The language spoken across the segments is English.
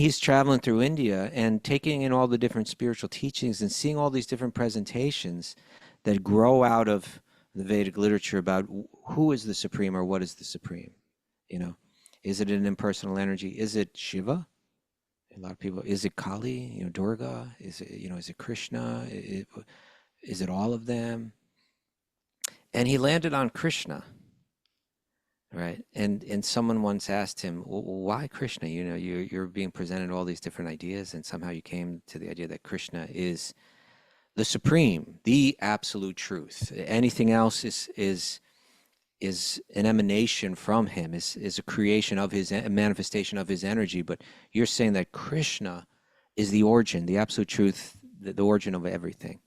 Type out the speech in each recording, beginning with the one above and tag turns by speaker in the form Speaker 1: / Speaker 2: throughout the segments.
Speaker 1: he's traveling through India and taking in all the different spiritual teachings and seeing all these different presentations that grow out of the Vedic literature about who is the supreme or what is the supreme. You know, is it an impersonal energy? Is it Shiva? A lot of people, is it Kali? You know, Durga? Is it, you know, is it Krishna? Is it all of them? And he landed on Krishna, right? And someone once asked him, well, why Krishna? You know, you're being presented all these different ideas, and somehow you came to the idea that Krishna is the supreme, the absolute truth. Anything else is an emanation from him, is a creation of his, a manifestation of his energy. But you're saying that Krishna is the origin, the absolute truth, the origin of everything.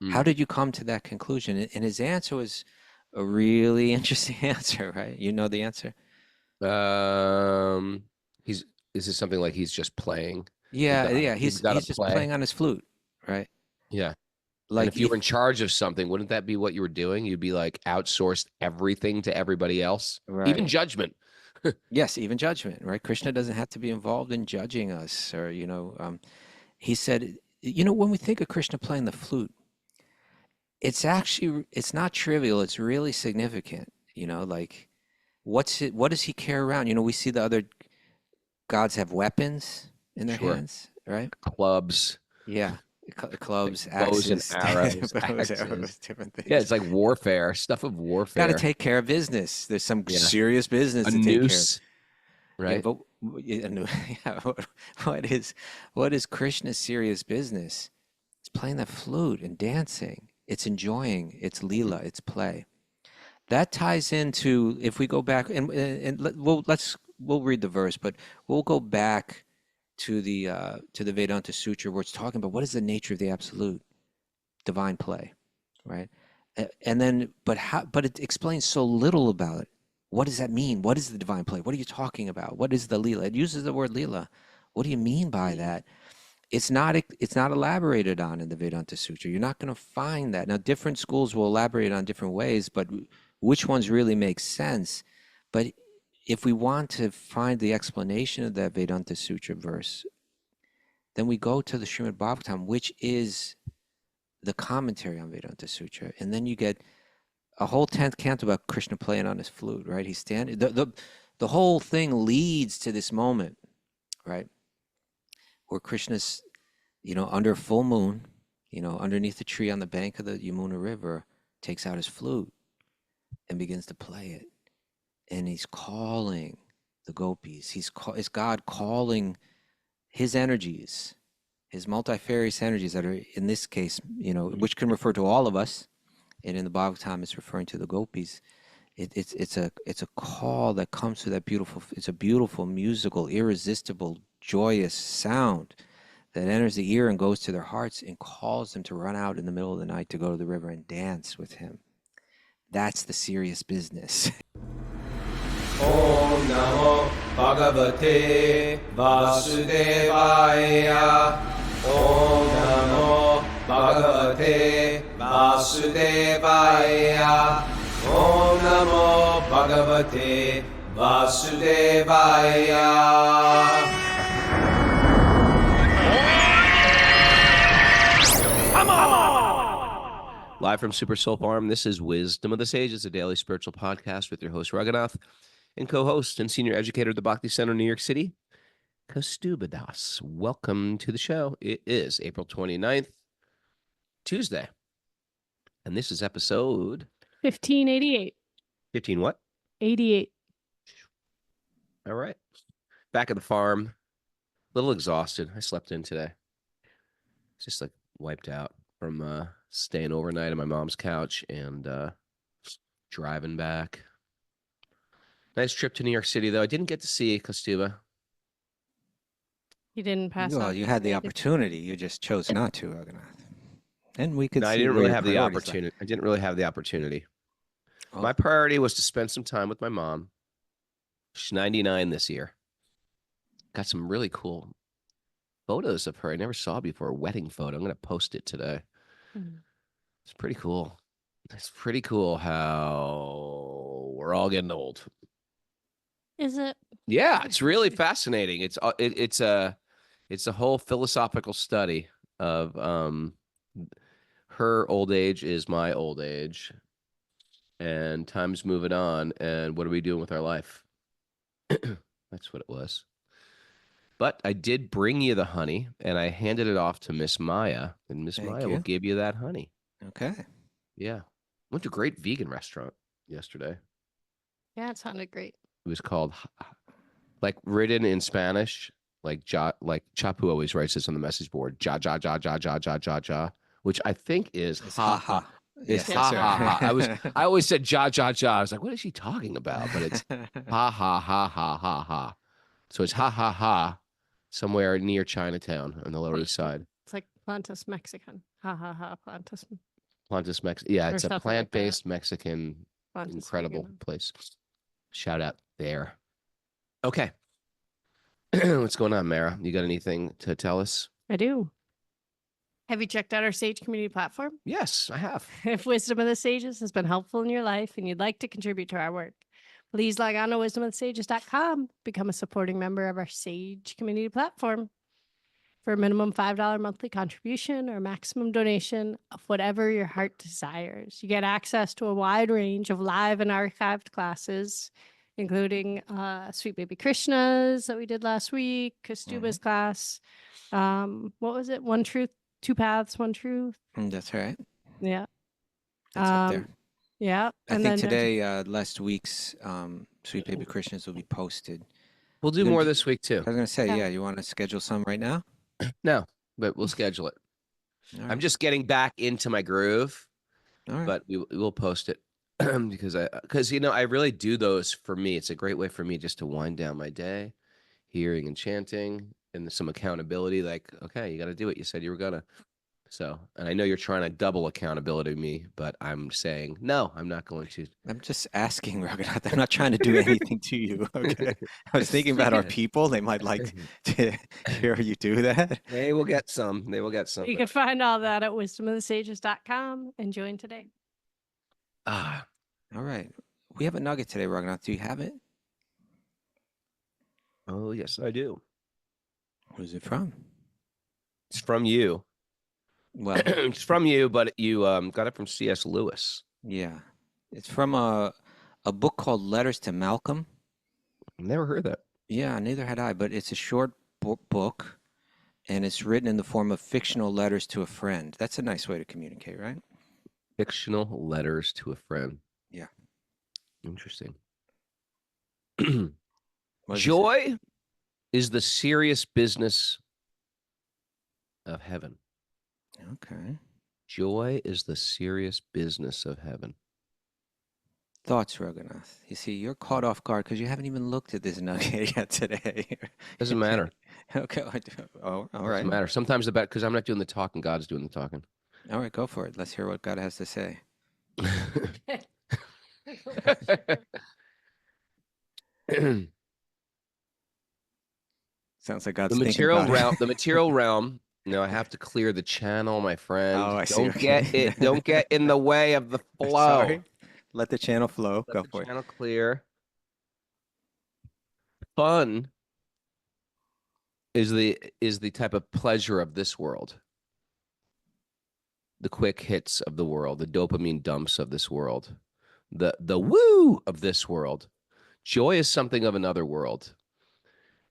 Speaker 1: How did you come to that conclusion? And his answer was a really interesting answer, right? You know the answer?
Speaker 2: Is this something like he's just playing?
Speaker 1: Yeah. He's
Speaker 2: got to
Speaker 1: just
Speaker 2: play.
Speaker 1: playing on his flute, right?
Speaker 2: Yeah.
Speaker 1: Like
Speaker 2: And if you were in charge of something, wouldn't that be what you were doing? You'd be like outsourced everything to everybody else, even
Speaker 1: right.
Speaker 2: judgment.
Speaker 1: Yes, even judgment, right? Krishna doesn't have to be involved in judging us, or he said, you know, when we think of Krishna playing the flute, it's not trivial. It's really significant. You know, like what does he carry around? You know, we see the other gods have weapons in their
Speaker 2: Sure.
Speaker 1: hands, right?
Speaker 2: Clubs,
Speaker 1: Yeah, clubs,
Speaker 2: bows and
Speaker 1: axes,
Speaker 2: arrows,
Speaker 1: bows,
Speaker 2: axes.
Speaker 1: arrows, different
Speaker 2: Yeah,
Speaker 1: things.
Speaker 2: it's like warfare, stuff of
Speaker 1: Got to
Speaker 2: warfare.
Speaker 1: take care of business. There's some
Speaker 2: Yeah.
Speaker 1: serious business
Speaker 2: A
Speaker 1: to take care of.
Speaker 2: noose,
Speaker 1: Yeah,
Speaker 2: right?
Speaker 1: but yeah, what is Krishna's serious business? It's playing the flute and dancing. It's enjoying. It's
Speaker 2: Mhm.
Speaker 1: lila. It's play. That ties into, if we go back we'll read the verse, but we'll go back to the Vedanta Sutra where it's talking about what is the nature of the absolute divine play, right? And then, but it explains so little about it. What does that mean? What is the divine play? What are you talking about? What is the lila? It uses the word lila. What do you mean by that? It's not elaborated on in the Vedanta Sutra. You're not going to find that. Now, different schools will elaborate on different ways, but which ones really make sense? But if we want to find the explanation of that Vedanta Sutra verse, then we go to the Śrīmad Bhāgavatam, which is the commentary on Vedanta Sutra, and then you get a whole 10th canto about Krishna playing on his flute, right? He's standing. The whole thing leads to this moment, right, where Krishna's, you know, under full moon, you know, underneath the tree on the bank of the Yamuna River, takes out his flute and begins to play it, and he's calling the gopis. It's God calling his energies, his multifarious energies that are in this case, you know, which can refer to all of us, and in the Bhagavatam it's referring to the gopis. It's a call that comes through that beautiful. It's a beautiful, musical, irresistible, joyous sound that enters the ear and goes to their hearts and calls them to run out in the middle of the night to go to the river and dance with him. That's the serious business.
Speaker 3: Om Namo Bhagavate Vasudevaya. Om Namo Bhagavate Vasudevaya. Om Namo Bhagavate Vasudevaya.
Speaker 2: Live from Super Soul Farm, this is Wisdom of the Sages, a daily spiritual podcast with your host, Raghunath, and co-host and senior educator at the Bhakti Center in New York City, Kaustubha Das. Welcome to the show. It is April 29th, Tuesday, and this is episode
Speaker 4: 1588.
Speaker 2: 15 what?
Speaker 4: 88.
Speaker 2: All right. Back at the farm, a little exhausted. I slept in today. Just like wiped out from staying overnight on my mom's couch and driving back. Nice trip to New York City, though. I didn't get to see Kaustubha.
Speaker 4: You didn't pass
Speaker 1: Well,
Speaker 4: out.
Speaker 1: you had the opportunity. You just chose not to, Raghunath. And we could
Speaker 2: No, I
Speaker 1: see
Speaker 2: didn't
Speaker 1: where
Speaker 2: really
Speaker 1: your
Speaker 2: have the
Speaker 1: priorities lie.
Speaker 2: opportunity. I didn't really have the opportunity.
Speaker 1: Oh.
Speaker 2: My priority was to spend some time with my mom. She's 99 this year. Got some really cool photos of her I never saw before. A wedding photo. I'm going to post it today. It's pretty cool. It's pretty cool how we're all getting old.
Speaker 4: Is it?
Speaker 2: Yeah, it's really fascinating. It's It's a whole philosophical study of her old age is my old age, and time's moving on, and what are we doing with our life? That's what it was. But I did bring you the honey, and I handed it off to Miss Maya, and Miss
Speaker 1: Thank
Speaker 2: Maya will
Speaker 1: you.
Speaker 2: give you that honey.
Speaker 1: Okay.
Speaker 2: Yeah. Went to a great vegan restaurant yesterday.
Speaker 4: Yeah, it sounded great.
Speaker 2: It was called, like, written in Spanish, like Chapu always writes this on the message board, ja, ja, ja, ja, ja, ja, ja, ja, which I think is
Speaker 1: It's
Speaker 2: ha,
Speaker 1: ha-ha.
Speaker 2: ha. It's
Speaker 1: Yes,
Speaker 2: ha,
Speaker 1: sir.
Speaker 2: ha, ha. I always said ja, ja, ja. I was like, what is she talking about? But it's ha, ha, ha, ha, ha, ha. So it's ha, ha, ha, somewhere near Chinatown on the Lower East Side.
Speaker 4: It's like Plantas Mexican. Ha ha ha. Plantas.
Speaker 2: Plantas Mexican. Yeah,
Speaker 4: Or
Speaker 2: it's a
Speaker 4: something like that.
Speaker 2: plant-based Mexican,
Speaker 4: Plantas
Speaker 2: incredible
Speaker 4: vegan.
Speaker 2: place. Shout out there. Okay. What's going on, Mara? You got anything to tell us?
Speaker 4: I do. Have you checked out our Sage community platform?
Speaker 2: Yes, I have.
Speaker 4: If Wisdom of the Sages has been helpful in your life and you'd like to contribute to our work, please log on to wisdomofthesages.com, become a supporting member of our Sage community platform. For a minimum $5 monthly contribution or maximum donation of whatever your heart desires, you get access to a wide range of live and archived classes, including Sweet Baby Krishna's that we did last week, Kaustubha's class. What was it? One Truth, Two Paths, One Truth.
Speaker 1: That's right.
Speaker 4: Yeah.
Speaker 1: That's up there.
Speaker 4: Yeah.
Speaker 1: I
Speaker 4: and
Speaker 1: think
Speaker 4: then
Speaker 1: today, last week's Sweet Baby Krishnas will be posted.
Speaker 2: We'll do
Speaker 1: Then
Speaker 2: more
Speaker 1: do-
Speaker 2: this week too.
Speaker 1: I was going to say,
Speaker 4: Yeah.
Speaker 1: yeah, you want to schedule some right now?
Speaker 2: No, but we'll schedule it.
Speaker 1: All
Speaker 2: I'm
Speaker 1: right.
Speaker 2: just getting back into my groove,
Speaker 1: All right.
Speaker 2: but we'll post it because I really do those for me. It's a great way for me just to wind down my day, hearing and chanting, and some accountability. Like, okay, you got to do what you said you were gonna. So, and I know you're trying to double accountability to me, but I'm saying no, I'm not going to.
Speaker 1: I'm just asking, Raghunath. I'm not trying to do anything to you. Okay. I was thinking about our people. They might like to hear you do that.
Speaker 2: They will get some. They will get some.
Speaker 4: you can find all that at wisdomofthesages.com and join today.
Speaker 2: Ah,
Speaker 1: All right. We have a nugget today, Raghunath. Do you have it?
Speaker 2: oh yes, I do.
Speaker 1: Who's it from?
Speaker 2: It's from you.
Speaker 1: Well,
Speaker 2: It's from you, but you got it from C.S. Lewis.
Speaker 1: yeah. It's from a book called Letters to Malcolm.
Speaker 2: Never heard that.
Speaker 1: Yeah, neither had I, but it's a short book, and it's written in the form of fictional letters to a friend. That's a nice way to communicate, right?
Speaker 2: Fictional letters to a friend.
Speaker 1: Yeah.
Speaker 2: Interesting.
Speaker 1: What does it say?
Speaker 2: Joy is the serious business of heaven.
Speaker 1: Okay.
Speaker 2: Joy is the serious business of heaven.
Speaker 1: Thoughts, Raghunath? You see, you're caught off guard because you haven't even looked at this nugget yet today.
Speaker 2: Doesn't matter.
Speaker 1: Okay. Oh, all right.
Speaker 2: Doesn't matter. Sometimes because I'm not doing the talking, God's doing the talking.
Speaker 1: All right, go for it. Let's hear what God has to say. Sounds like God's
Speaker 2: The
Speaker 1: thinking
Speaker 2: material
Speaker 1: about it.
Speaker 2: realm. The material realm. I have to clear the channel, my friend.
Speaker 1: Oh, I see.
Speaker 2: Don't get
Speaker 1: Okay.
Speaker 2: it. Don't get in the way of the flow.
Speaker 1: Sorry. Let the channel flow.
Speaker 2: Let
Speaker 1: Go
Speaker 2: the
Speaker 1: for it.
Speaker 2: channel clear. Fun is the type of pleasure of this world. The quick hits of the world, the dopamine dumps of this world, the woo of this world. Joy is something of another world.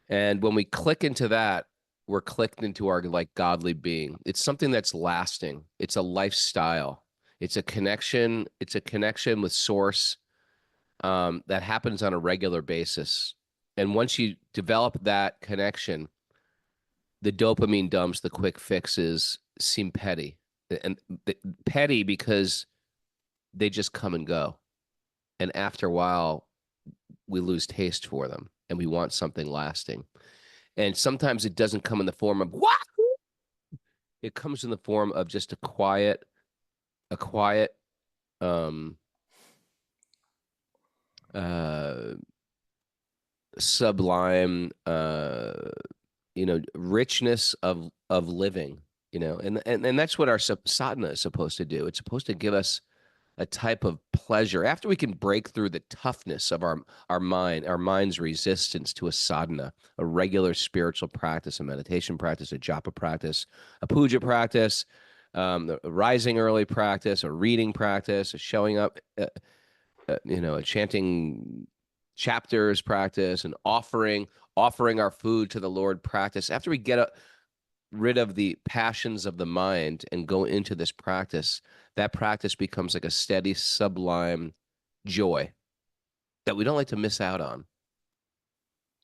Speaker 2: And when we click into that, we're clicked into our like godly being. It's something that's lasting. It's a lifestyle. It's a connection. It's a connection with source that happens on a regular basis. And once you develop that connection, the dopamine dumps, the quick fixes seem petty. And petty because they just come and go. And after a while, we lose taste for them and we want something lasting. And sometimes it doesn't come in the form of what? It comes in the form of just a quiet, sublime, richness of living, and that's what our sadhana is supposed to do. It's supposed to give us a type of pleasure after we can break through the toughness of our mind's resistance to a sadhana, a regular spiritual practice, a meditation practice, a japa practice, a puja practice, a rising early practice, a reading practice, a showing up, a chanting chapters practice, and offering our food to the Lord practice. After we get rid of the passions of the mind and go into this practice, that practice becomes like a steady, sublime joy that we don't like to miss out on.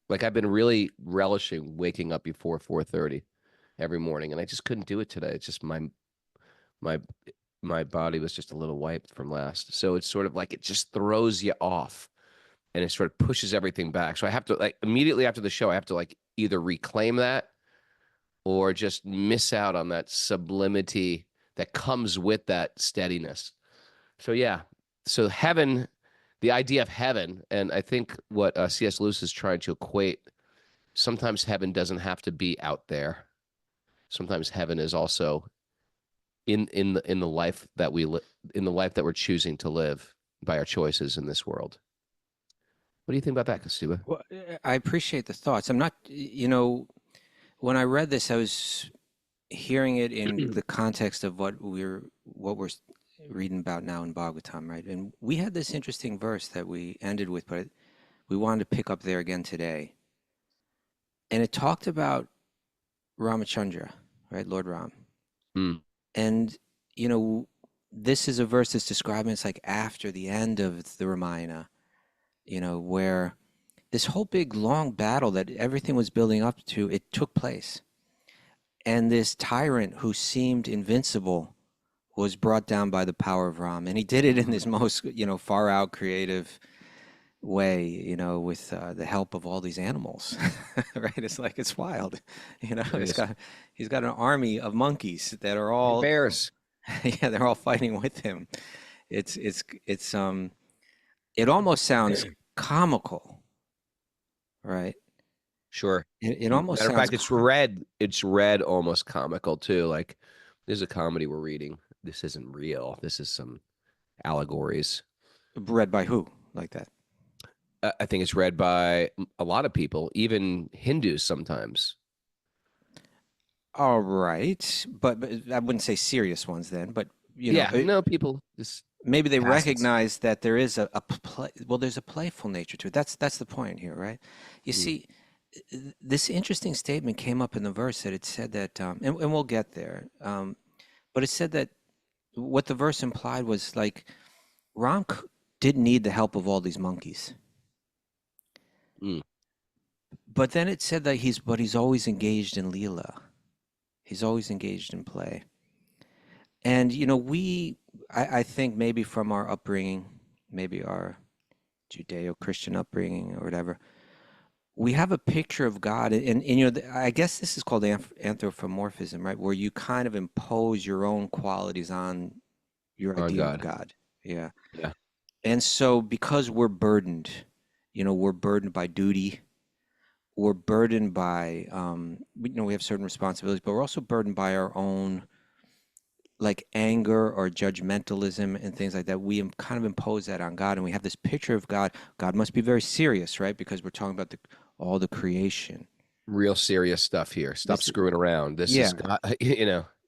Speaker 2: Like I've been really relishing waking up before 4:30 every morning, and I just couldn't do it today. It's just my body was just a little wiped from last. So it's sort of like it just throws you off and it sort of pushes everything back. So I have to, like, immediately after the show, I have to like either reclaim that or just miss out on that sublimity that comes with that steadiness. So yeah, so heaven, the idea of heaven, and I think what C.S. Lewis is trying to equate, sometimes heaven doesn't have to be out there. Sometimes heaven is also in the life that in the life that we're choosing to live by our choices in this world. What do you think about that, Kaustubha?
Speaker 1: Well, I appreciate the thoughts. I'm not, when I read this, I was hearing it in the context of what we're reading about now in Bhagavatam, right? And we had this interesting verse that we ended with, but we wanted to pick up there again today. And it talked about Ramachandra, right? Lord Ram.
Speaker 2: Mm.
Speaker 1: And, this is a verse that's describing, it's like after the end of the Ramayana, where this whole big long battle that everything was building up to, it took place. And this tyrant who seemed invincible was brought down by the power of Ram. And he did it in this most, far out creative way, with the help of all these animals, right? It's like, it's wild, he's got an army of monkeys that are all
Speaker 2: bears.
Speaker 1: Yeah, they're all fighting with him. It almost sounds comical, right?
Speaker 2: Sure.
Speaker 1: It almost
Speaker 2: Matter of
Speaker 1: sounds
Speaker 2: fact, it's read almost comical too. Like there's a comedy we're reading. This isn't real. This is some allegories.
Speaker 1: read by who like that?
Speaker 2: I think it's read by a lot of people, even Hindus sometimes.
Speaker 1: All right, but I wouldn't say serious ones then. But
Speaker 2: People just
Speaker 1: maybe they
Speaker 2: passes.
Speaker 1: recognize that there is there's a playful nature to it. That's the point here, right? You see, this interesting statement came up in the verse that it said that, and we'll get there, but it said that what the verse implied was like Ram didn't need the help of all these monkeys.
Speaker 2: Mm.
Speaker 1: But then it said that he's always engaged in Leela. He's always engaged in play. And, I think maybe from our upbringing, maybe our Judeo-Christian upbringing or whatever, we have a picture of God. And I guess this is called anthropomorphism, right? Where you kind of impose your own qualities on your idea of God. Yeah.
Speaker 2: Yeah.
Speaker 1: And so because we're burdened, we're burdened by duty. We're burdened by, we have certain responsibilities, but we're also burdened by our own, like anger or judgmentalism and things like that. We kind of impose that on God, and we have this picture of God. God must be very serious, right? Because we're talking about all the creation.
Speaker 2: Real serious stuff here. Stop screwing around. This is God,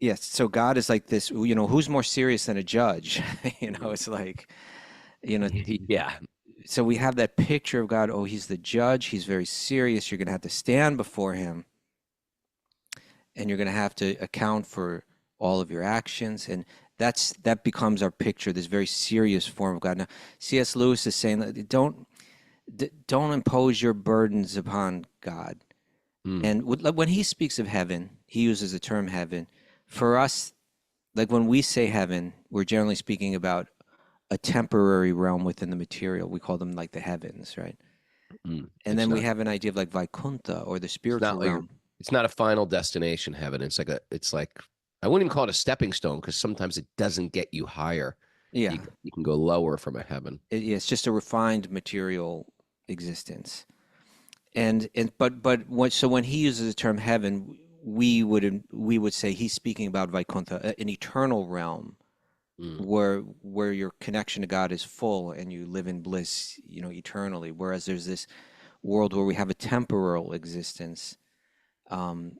Speaker 1: Yes. So God is like this, who's more serious than a judge? It's like,
Speaker 2: yeah.
Speaker 1: So we have that picture of God. Oh, he's the judge. He's very serious. You're going to have to stand before him, and you're going to have to account for all of your actions. And that becomes our picture, this very serious form of God. Now, C.S. Lewis is saying that don't impose your burdens upon God. And when he speaks of heaven, he uses the term heaven. For us, like when we say heaven, we're generally speaking about a temporary realm within the material. We call them like the heavens, right? And then we have an idea of like Vaikuntha or the spiritual realm.
Speaker 2: It's not a final destination, heaven. It's like I wouldn't even call it a stepping stone, because sometimes it doesn't get you higher.
Speaker 1: Yeah.
Speaker 2: You can go lower from a heaven.
Speaker 1: It's just a refined material existence. So when he uses the term heaven, we would say he's speaking about Vaikuntha, an eternal realm
Speaker 2: Mm.
Speaker 1: where your connection to God is full and you live in bliss, eternally. Whereas there's this world where we have a temporal existence, and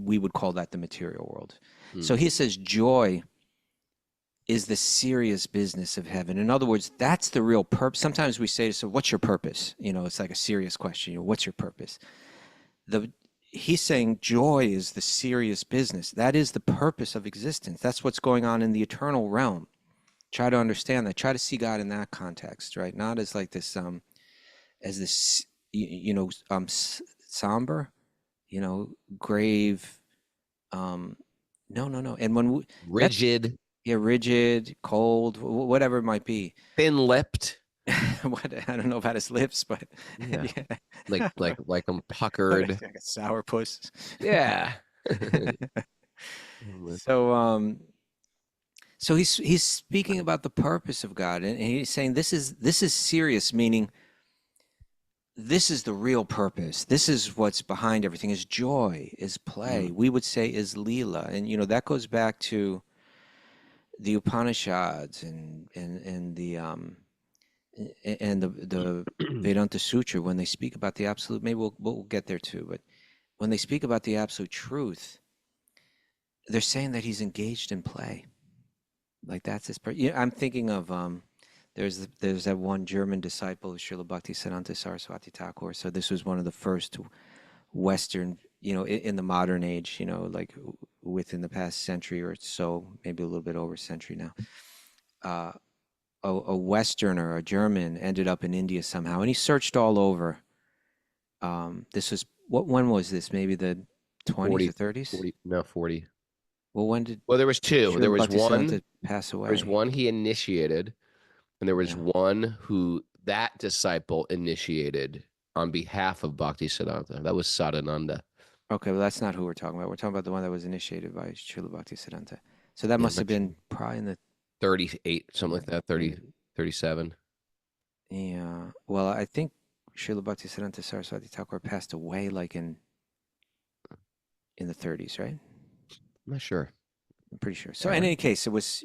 Speaker 1: we would call that the material world. So he says joy is the serious business of heaven. In other words, that's the real purpose. Sometimes we say, so what's your purpose? It's like a serious question. What's your purpose? He's saying joy is the serious business. That is the purpose of existence. That's what's going on in the eternal realm. Try to understand that. Try to see God in that context, right? Not as like this, as this, somber, grave. No. And when
Speaker 2: Rigid,
Speaker 1: rigid, cold, whatever it might be.
Speaker 2: thin-lipped.
Speaker 1: I don't know about his lips, but
Speaker 2: Yeah.
Speaker 1: yeah.
Speaker 2: like I'm puckered.
Speaker 1: Like a sourpuss.
Speaker 2: Yeah.
Speaker 1: So he's speaking about the purpose of God, and he's saying this is serious, meaning this is the real purpose. This is what's behind everything. Is joy, is play. We would say is lila, and that goes back to the Upanishads and the Vedānta Sūtra, when they speak about the absolute. Maybe we'll get there too, but when they speak about the absolute truth, they're saying that he's engaged in play. Like that's his. I'm thinking of there's that one German disciple of Srila Bhakti Vedanta Saraswati Thakur. So this was one of the first Western, in the modern age, like within the past century or so, maybe a little bit over a century now. A Westerner, a German, ended up in India somehow, and he searched all over. This was when was this? Maybe the 20s or 30s?
Speaker 2: 40.
Speaker 1: Well, when did
Speaker 2: Well, there was two. There was one
Speaker 1: to pass away?
Speaker 2: There was one he initiated, and there was one who that disciple initiated on behalf of Bhakti Vedanta. That was Sadananda.
Speaker 1: Okay, well, that's not who we're talking about. We're talking about the one that was initiated by Srila Bhakti Vedanta. So that must have been probably in the
Speaker 2: 38, something like that, 30, 37.
Speaker 1: Yeah. Well, I think Srila Bhakti Vedanta Saraswati Thakur passed away like in the 30s, right?
Speaker 2: I'm not sure.
Speaker 1: I'm pretty sure. So in any case, it was,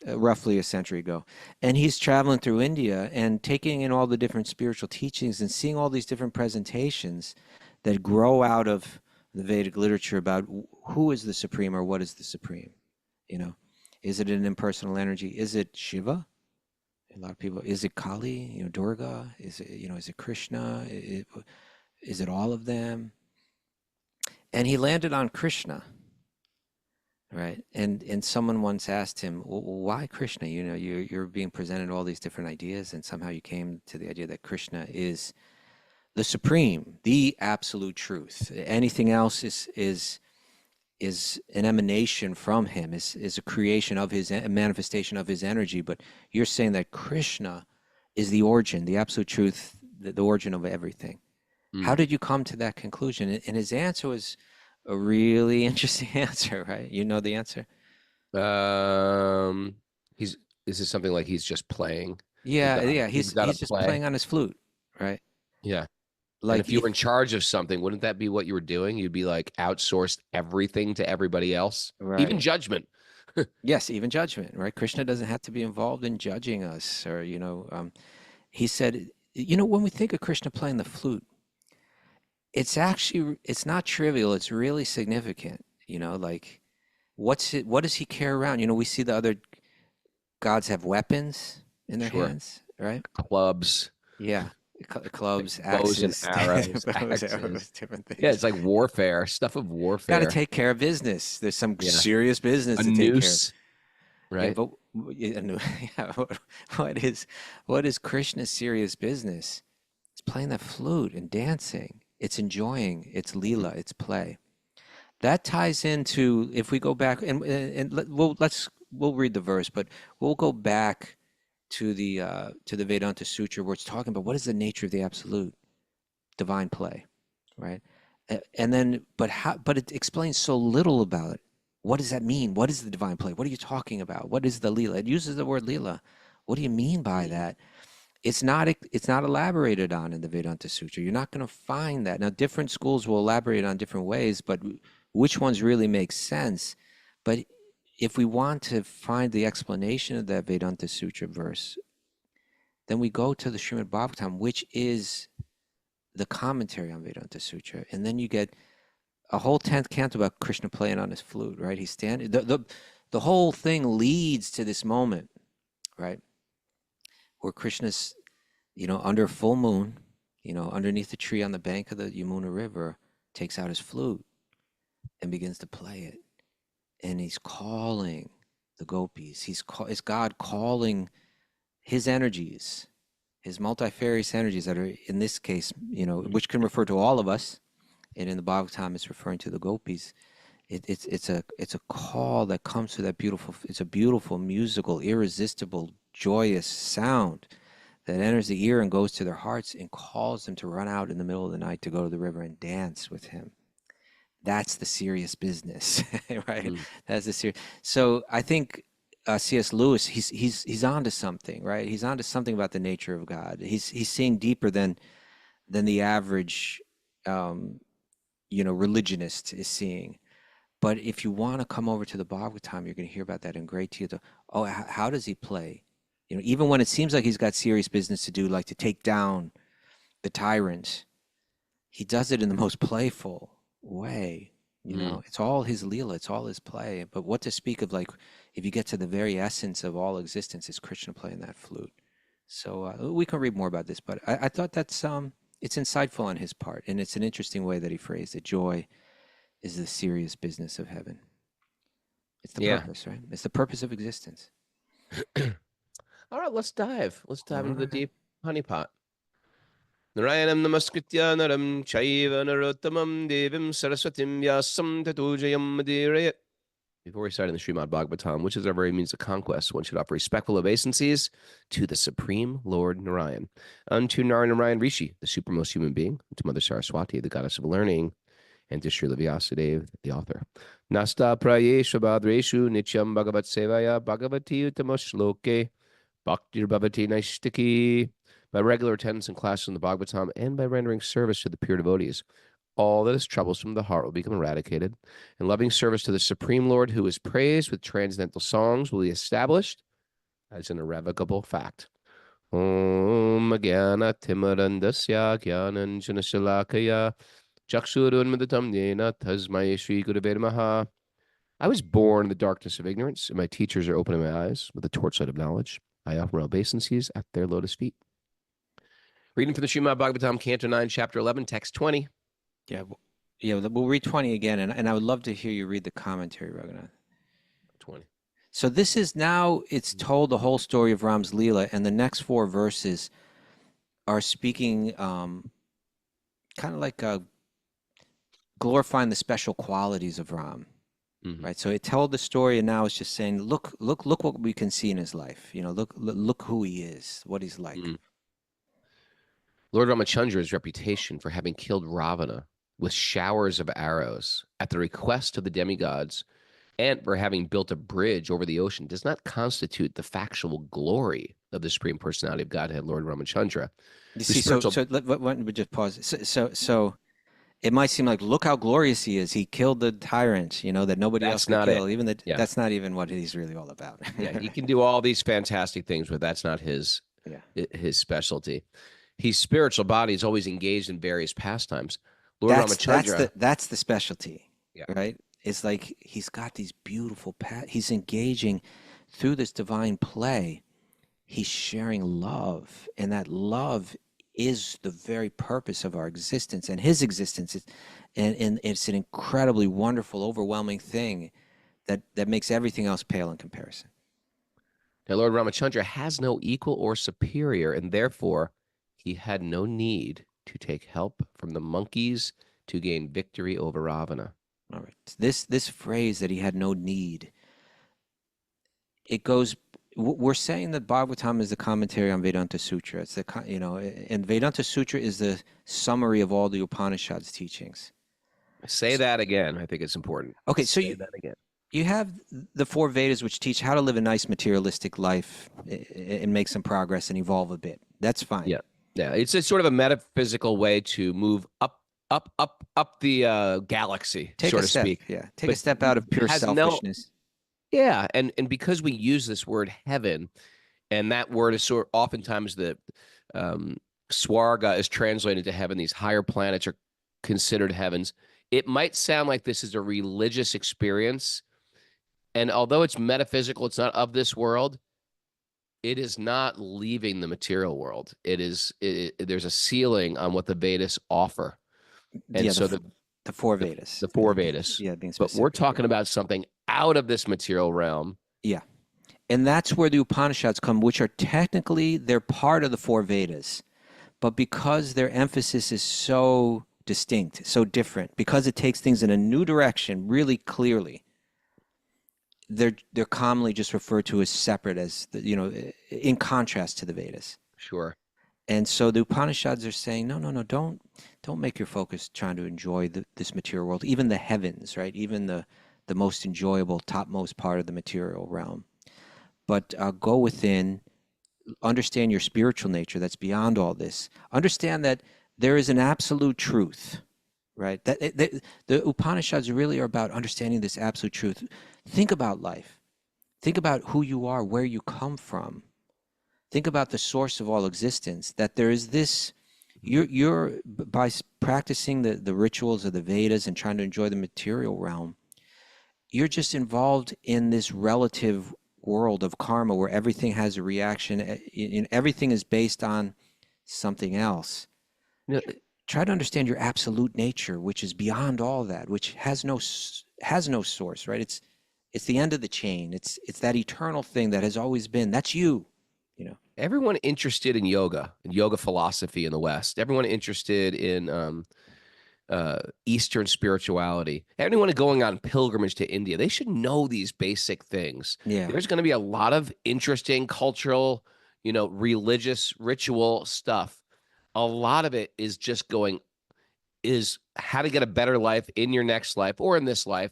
Speaker 1: roughly a century ago. And he's traveling through India and taking in all the different spiritual teachings and seeing all these different presentations that grow out of the Vedic literature about who is the supreme or what is the supreme. Is it an impersonal energy? Is it Shiva? A lot of people, is it Kali, Durga? Is it, is it Krishna? Is it all of them? And he landed on Krishna. Right. And someone once asked him, well, why Krishna? You're being presented all these different ideas, and somehow you came to the idea that Krishna is the supreme, the absolute truth. Anything else is an emanation from him, is a creation of a manifestation of his energy. But you're saying that Krishna is the origin, the absolute truth, the origin of everything. How did you come to that conclusion? And his answer was a really interesting answer, right? You know the answer?
Speaker 2: Is this something like he's just playing?
Speaker 1: Yeah. He's just playing on his flute, right?
Speaker 2: Yeah.
Speaker 1: Like
Speaker 2: and if you were in charge of something, wouldn't that be what you were doing? You'd be like outsourced everything to everybody else, even judgment.
Speaker 1: Yes, even judgment, right? Krishna doesn't have to be involved in judging us, or he said, when we think of Krishna playing the flute, it's not trivial. It's really significant. Like what does he carry around? We see the other gods have weapons in their hands, right?
Speaker 2: Clubs.
Speaker 1: Yeah. Clubs,
Speaker 2: bows
Speaker 1: axes,
Speaker 2: and arrows,
Speaker 1: arrows, different things.
Speaker 2: Yeah, it's like warfare, stuff of warfare.
Speaker 1: Got to take care of business. There's some serious business
Speaker 2: a
Speaker 1: to
Speaker 2: noose,
Speaker 1: take care of.
Speaker 2: Right?
Speaker 1: Yeah, but what is Krishna's serious business? It's playing the flute and dancing. It's enjoying. It's lila. It's play. That ties into, if we go back and we'll read the verse, but we'll go back to the Vedānta Sūtra, where it's talking about what is the nature of the absolute divine play, right? And then, but it explains so little about it. What does that mean? What is the divine play? What are you talking about? What is the Leela? It uses the word Leela. What do you mean by that? It's not elaborated on in the Vedānta Sūtra. You're not going to find that. Now, different schools will elaborate on different ways, but which ones really make sense? But if we want to find the explanation of that Vedanta Sutra verse, then we go to the Śrīmad Bhāgavatam, which is the commentary on Vedanta Sutra, and then you get a whole 10th canto about Krishna playing on his flute, right? He's standing. The whole thing leads to this moment, right, where Krishna's, under full moon, underneath the tree on the bank of the Yamuna River, takes out his flute and begins to play it, and he's calling the gopis. It's God calling his energies, his multifarious energies that are, in this case, which can refer to all of us, and in the Bhagavatam it's referring to the gopis. It's a call that comes through that beautiful. It's a beautiful, musical, irresistible, joyous sound that enters the ear and goes to their hearts and calls them to run out in the middle of the night to go to the river and dance with him. That's the serious business, right? That's the serious. So I think C.S. Lewis, he's onto something, right? He's onto something about the nature of God. He's seeing deeper than the average, religionist is seeing. But if you want to come over to the Bhagavatam, you're going to hear about that in great detail. Oh, how does he play? Even when it seems like he's got serious business to do, like to take down the tyrant, he does it in the most playful way. It's all his lila, it's all his play. But what to speak of, like, if you get to the very essence of all existence, is Krishna playing that flute. So we can read more about this, but I thought that's it's insightful on his part, and it's an interesting way that he phrased it. Joy is the serious business of heaven. It's the purpose, right? It's the purpose of existence.
Speaker 2: All right, let's dive. Let's dive into the deep honeypot. Narayanam namaskritya naram chaiva narottamam devim saraswatim vyasam tato jayam madirayat. Before we start in the Śrīmad Bhāgavatam, which is our very means of conquest, one should offer respectful obeisances to the Supreme Lord Narayan, unto Narayan Rishi, the supermost human being, to Mother Saraswati, the goddess of learning, and to Srila Vyasadeva, the author. Nasta prayeshu bhadreshu nityam bhagavat sevaya bhagavati utamashloke bhaktir bhavati naishtiki. By regular attendance in classes in the Bhagavatam and by rendering service to the pure devotees, all that is troublesome of the heart will become eradicated, and loving service to the Supreme Lord, who is praised with transcendental songs, will be established as an irrevocable fact. Om Jnana Timarandasya Jnananjana Shalakaya Chakshurunmadatam Yena Tasmai Shri Gurave Namaha. I was born in the darkness of ignorance, and my teachers are opening my eyes with the torchlight of knowledge. I offer my obeisances at their lotus feet. Reading from the Śrīmad Bhāgavatam, Canto 9, Chapter 11, Text 20.
Speaker 1: Yeah, we'll read 20 again, and I would love to hear you read the commentary, Raghunath.
Speaker 2: 20.
Speaker 1: So this is now, it's told the whole story of Ram's Leela, and the next 4 verses are speaking kind of like glorifying the special qualities of Ram, right? So it told the story, and now it's just saying, look what we can see in his life. Look who he is, what he's like.
Speaker 2: Lord Ramachandra's reputation for having killed Ravana with showers of arrows at the request of the demigods and for having built a bridge over the ocean does not constitute the factual glory of the Supreme Personality of Godhead, Lord Ramachandra.
Speaker 1: You see, so let me just pause. So it might seem like, look how glorious he is. He killed the tyrant, that nobody else could kill. That's not even what he's really all about.
Speaker 2: He can do all these fantastic things, but that's not his specialty. His spiritual body is always engaged in various pastimes. Lord Ramachandra.
Speaker 1: That's the specialty, right? It's like he's got these beautiful he's engaging through this divine play. He's sharing love, and that love is the very purpose of our existence and his existence. And it's an incredibly wonderful, overwhelming thing that makes everything else pale in comparison.
Speaker 2: Now, Lord Ramachandra has no equal or superior, and therefore he had no need to take help from the monkeys to gain victory over Ravana.
Speaker 1: All right. This phrase that he had no need, it goes. We're saying that Bhagavatam is the commentary on Vedanta Sutra. It's and Vedanta Sutra is the summary of all the Upanishads teachings.
Speaker 2: Say that again. I think it's important.
Speaker 1: Okay, so
Speaker 2: say that again.
Speaker 1: You have the 4 Vedas, which teach how to live a nice materialistic life and make some progress and evolve a bit. That's fine.
Speaker 2: Yeah. It's a sort of a metaphysical way to move up the galaxy,
Speaker 1: Take
Speaker 2: so
Speaker 1: a
Speaker 2: to
Speaker 1: step,
Speaker 2: speak.
Speaker 1: Yeah, take a step out of pure selfishness.
Speaker 2: Yeah, and because we use this word heaven, and that word is oftentimes the swarga is translated to heaven. These higher planets are considered heavens. It might sound like this is a religious experience, and although it's metaphysical, it's not of this world. It is not leaving the material world. There's a ceiling on what the Vedas offer, and
Speaker 1: Yeah,
Speaker 2: so
Speaker 1: the four Vedas.
Speaker 2: the four Vedas.
Speaker 1: Yeah, being
Speaker 2: But
Speaker 1: specific.
Speaker 2: we're talking about something out of this material realm.
Speaker 1: Yeah. And that's where the Upanishads come, which are technically, they're part of the four Vedas. But because their emphasis is so distinct, so different, because it takes things in a new direction really clearly, they're commonly just referred to as separate, as, in contrast to the Vedas.
Speaker 2: Sure.
Speaker 1: And so the Upanishads are saying, no, don't make your focus trying to enjoy this material world, even the heavens, right? Even the most enjoyable, topmost part of the material realm. But go within, understand your spiritual nature that's beyond all this. Understand that there is an absolute truth, right? The Upanishads really are about understanding this absolute truth. Think about life. Think about who you are, where you come from. Think about the source of all existence, that there is this, you're by practicing the rituals of the Vedas and trying to enjoy the material realm, you're just involved in this relative world of karma where everything has a reaction, everything is based on something else. Try to understand your absolute nature, which is beyond all that, which has no source, right? It's the end of the chain. It's that eternal thing that has always been. That's you.
Speaker 2: Everyone interested in yoga and yoga philosophy in the West, everyone interested in Eastern spirituality, anyone going on pilgrimage to India, they should know these basic things.
Speaker 1: Yeah.
Speaker 2: There's going to be a lot of interesting cultural, religious ritual stuff. A lot of it is is how to get a better life in your next life or in this life,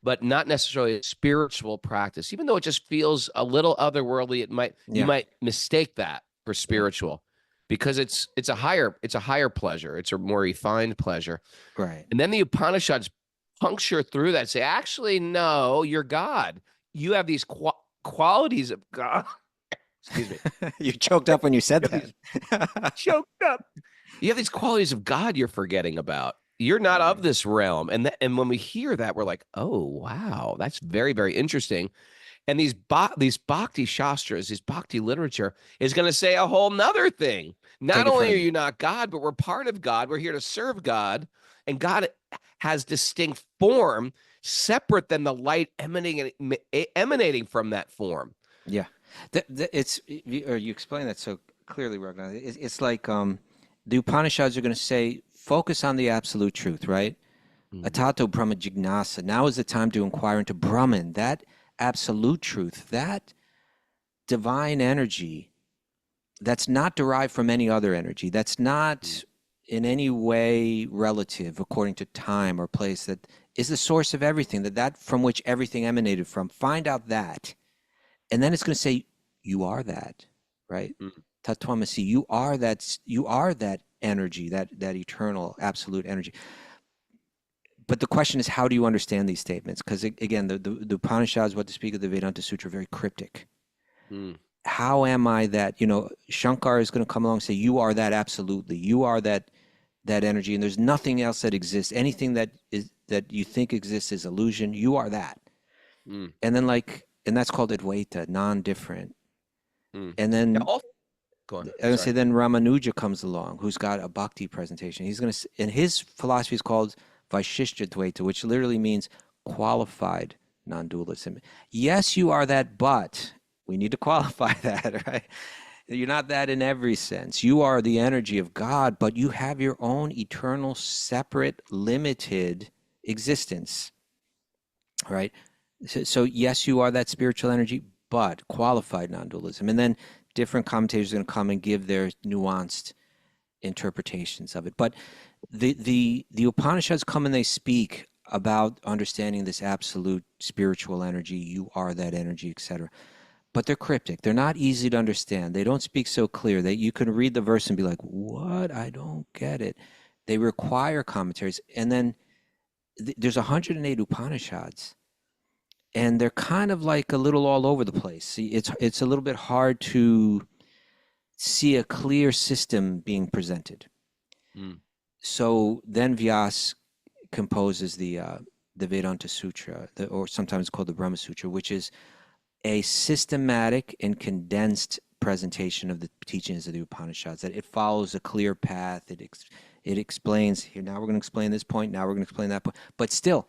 Speaker 2: but not necessarily a spiritual practice. Even though it just feels a little otherworldly, you might mistake that for spiritual, because it's a higher pleasure. It's a more refined pleasure.
Speaker 1: Right.
Speaker 2: And then the Upanishads puncture through that and say, actually, no, you're God. You have these qualities of God. Excuse me.
Speaker 1: You choked up when you said that.
Speaker 2: Choked up. You have these qualities of God you're forgetting about. You're not of this realm. And when we hear that, we're like, oh, wow, that's very, very interesting. And these Bhakti Shastras, this Bhakti literature is going to say a whole nother thing. Not only are you not God, but we're part of God. We're here to serve God. And God has distinct form separate than the light emanating from that form.
Speaker 1: Yeah. You explain that so clearly, Raghunath. It's like the Upanishads are going to say, focus on the absolute truth, right? Atato Brahma Jignasa. Now is the time to inquire into Brahman, that absolute truth, that divine energy that's not derived from any other energy, that's not in any way relative according to time or place, that is the source of everything, that from which everything emanated from. Find out that. And then it's going to say, you are that, right? Tattvamasi, you are that energy, that eternal absolute energy. But the question is, how do you understand these statements? Because again, the Upanishads, what to speak of the Vedanta Sūtra, are very cryptic. How am I that? Shankar is going to come along and say, you are that absolutely. You are that energy, and there's nothing else that exists. Anything that you think exists is illusion. You are that. And then and that's called Advaita, non-different. And then
Speaker 2: Go on.
Speaker 1: I'm going to say then Ramanuja comes along, who's got a bhakti presentation. He's going to, and his philosophy is called Vaishishta Dvaita, which literally means qualified non-dualism. Yes, you are that, but we need to qualify that, right? You're not that in every sense. You are the energy of God, but you have your own eternal, separate, limited existence, right? So yes, you are that spiritual energy, but qualified non-dualism. And then different commentators are going to come and give their nuanced interpretations of it. But the Upanishads come and they speak about understanding this absolute spiritual energy. You are that energy, etc. But they're cryptic. They're not easy to understand. They don't speak so clear that you can read the verse and be like, what? I don't get it. They require commentaries. And then there's 108 Upanishads. and they're kind of like a little all over the place. See, it's a little bit hard to see a clear system being presented.
Speaker 2: Mm.
Speaker 1: So then Vyas composes the Vedānta Sūtra, or sometimes called the Brahma Sutra, which is a systematic and condensed presentation of the teachings of the Upanishads. That it follows a clear path. It explains here. Now we're going to explain this point. Now we're going to explain that point. But still,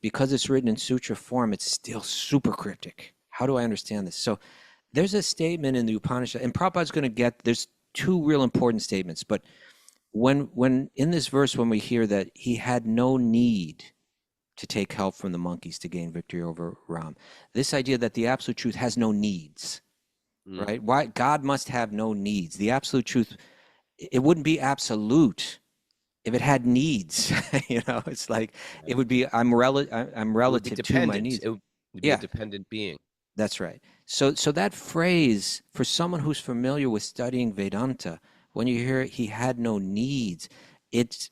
Speaker 1: because it's written in sutra form, it's still super cryptic. How do I understand this? So there's a statement in the Upanishad, and Prabhupada's going to get. There's two real important statements, but when in this verse, when we hear that he had no need to take help from the monkeys to gain victory over Ram, this idea that the absolute truth has no needs, right? Why God must have no needs? The absolute truth, it wouldn't be absolute if it had needs. It's like it would be I'm relative to my needs.
Speaker 2: It would be a dependent being.
Speaker 1: That's right. So that phrase, for someone who's familiar with studying Vedanta, when you hear he had no needs, it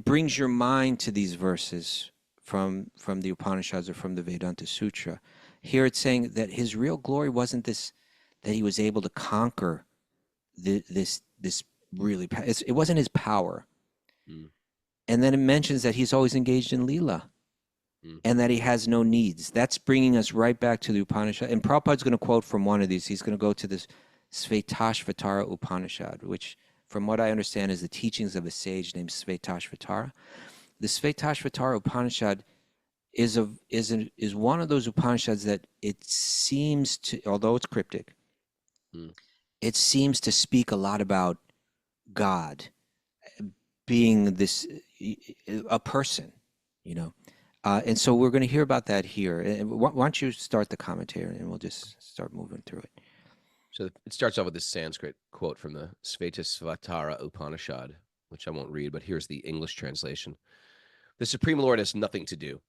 Speaker 1: brings your mind to these verses from the Upanishads or from the Vedanta Sutra. Here it's saying that his real glory wasn't this, that he was able to conquer this really, it wasn't his power. And then it mentions that he's always engaged in Leela. And that he has no needs. That's bringing us right back to the Upanishad. And Prabhupada's going to quote from one of these. He's going to go to this Svetashvatara Upanishad, which, from what I understand, is the teachings of a sage named Svetashvatara. The Svetashvatara Upanishad is one of those Upanishads that it seems to, although it's cryptic, it seems to speak a lot about God being a person, and so we're going to hear about that here. And why don't you start the commentary, and we'll just start moving through it.
Speaker 2: So it starts off with this Sanskrit quote from the Svetasvatara Upanishad, which I won't read, but here's the English translation. The Supreme Lord has nothing to do.